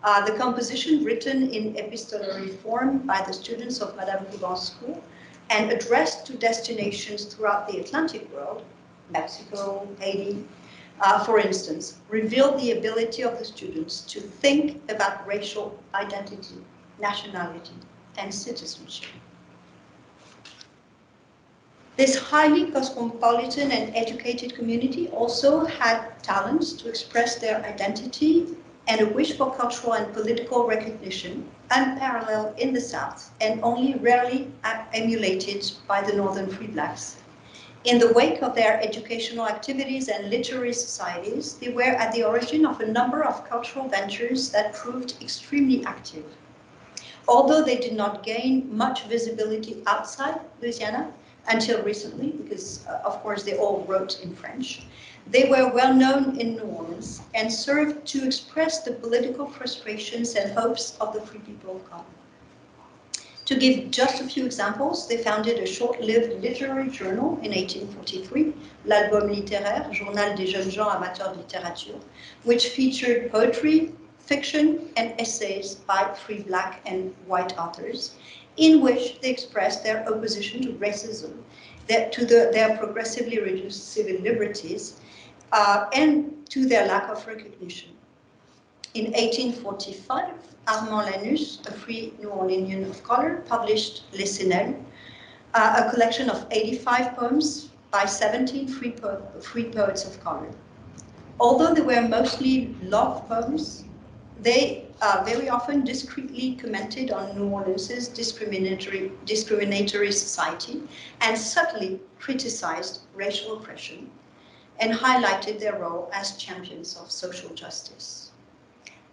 The composition written in epistolary form by the students of Madame Couvent's school and addressed to destinations throughout the Atlantic world, Mexico, Haiti, for instance, revealed the ability of the students to think about racial identity, nationality, and citizenship. This highly cosmopolitan and educated community also had talents to express their identity and a wish for cultural and political recognition, unparalleled in the South and only rarely emulated by the Northern Free Blacks. In the wake of their educational activities and literary societies, they were at the origin of a number of cultural ventures that proved extremely active. Although they did not gain much visibility outside Louisiana until recently, because of course they all wrote in French, they were well known in New Orleans and served to express the political frustrations and hopes of the free people of color. To give just a few examples, they founded a short-lived literary journal in 1843, L'Album littéraire, Journal des jeunes gens amateurs de littérature, which featured poetry, fiction, and essays by free Black and white authors, in which they expressed their opposition to racism, their progressively reduced civil liberties, and to their lack of recognition. In 1845, Armand Lanus, a free New Orleanian of color, published Les Senelles, a collection of 85 poems by 17 free poets of color. Although they were mostly love poems, they very often discreetly commented on New Orleans' discriminatory society and subtly criticized racial oppression and highlighted their role as champions of social justice.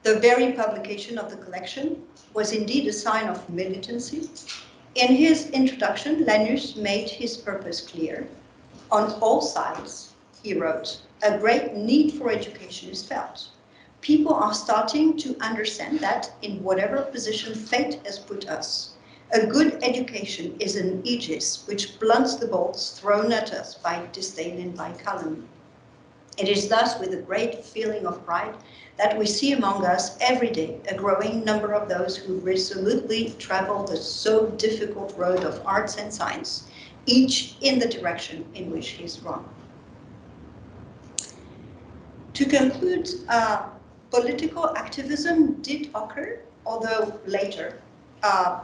The very publication of the collection was indeed a sign of militancy. In his introduction, Lanus made his purpose clear. On all sides, he wrote, a great need for education is felt. People are starting to understand that in whatever position fate has put us, a good education is an aegis which blunts the bolts thrown at us by disdain and by calumny. It is thus with a great feeling of pride that we see among us every day a growing number of those who resolutely travel the so difficult road of arts and science, each in the direction in which he is gone. To conclude, political activism did occur, although later,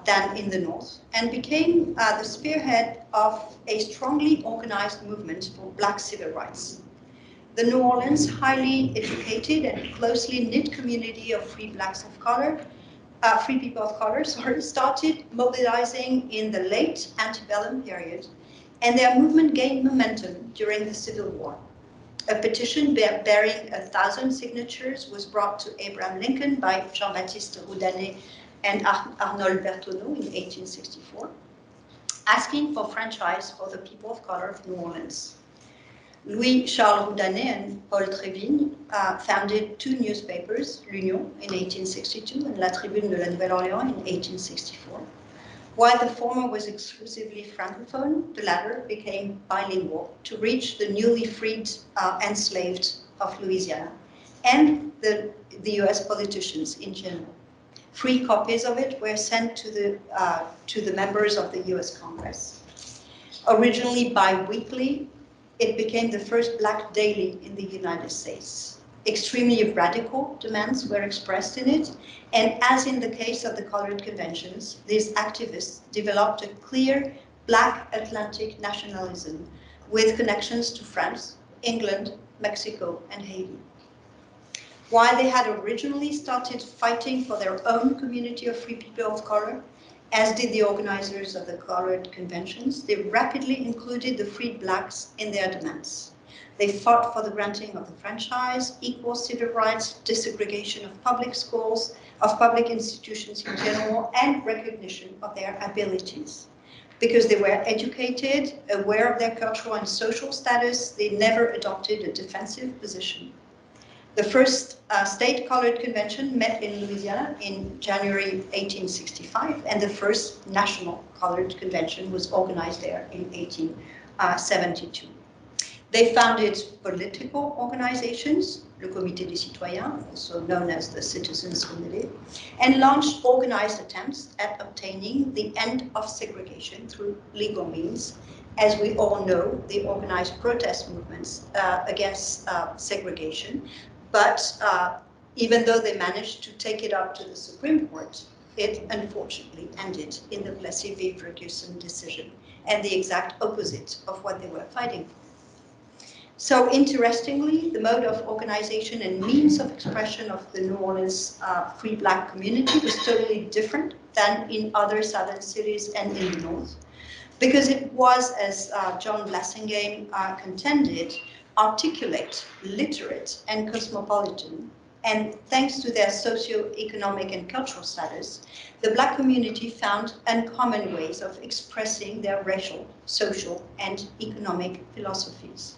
than in the north, and became the spearhead of a strongly organized movement for Black civil rights. The New Orleans highly educated and closely knit community of free blacks of color, free people of color, started mobilizing in the late antebellum period, and their movement gained momentum during the Civil War. A petition bearing 1,000 signatures was brought to Abraham Lincoln by Jean-Baptiste Roudanet and Arnold Berthoneau in 1864, asking for franchise for the people of color of New Orleans. Louis-Charles Roudanet and Paul Trévigne founded two newspapers, L'Union in 1862 and La Tribune de la Nouvelle-Orléans in 1864. While the former was exclusively francophone, the latter became bilingual to reach the newly freed enslaved of Louisiana and the US politicians in general. Free copies of it were sent to the members of the US Congress. Originally bi-weekly, it became the first black daily in the United States. Extremely radical demands were expressed in it, and as in the case of the colored conventions, these activists developed a clear Black Atlantic nationalism with connections to France, England, Mexico, and Haiti. While they had originally started fighting for their own community of free people of color, as did the organizers of the colored conventions, they rapidly included the freed blacks in their demands. They fought for the granting of the franchise, equal civil rights, desegregation of public schools, of public institutions in general, and recognition of their abilities. Because they were educated, aware of their cultural and social status, they never adopted a defensive position. The first state colored convention met in Louisiana in January 1865, and the first national colored convention was organized there in 1872. They founded political organizations, le Comité des Citoyens, also known as the Citizens Committee, and launched organized attempts at obtaining the end of segregation through legal means. As we all know, they organized protest movements against segregation, but even though they managed to take it up to the Supreme Court, it unfortunately ended in the Plessy v. Ferguson decision, and the exact opposite of what they were fighting for. So interestingly, the mode of organization and means of expression of the New Orleans free black community was totally different than in other southern cities and in the north, because it was, as John Blassingame contended, articulate, literate, and cosmopolitan. And thanks to their socio-economic and cultural status, the black community found uncommon ways of expressing their racial, social, and economic philosophies.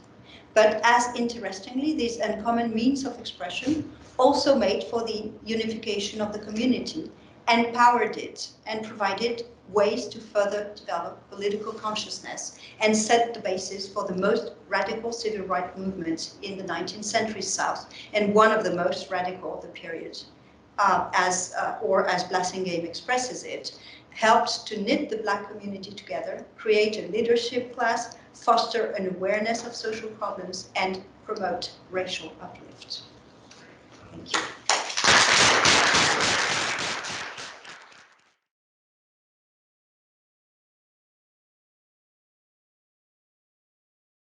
But as interestingly, these uncommon means of expression also made for the unification of the community, empowered it, and provided ways to further develop political consciousnness and set the basis for the most radical civil rights movement in the 19th century South, and one of the most radical of the period, as Blassingame expresses it, helped to knit the black community together, create a leadership class, foster an awareness of social problems, and promote racial uplift. Thank you.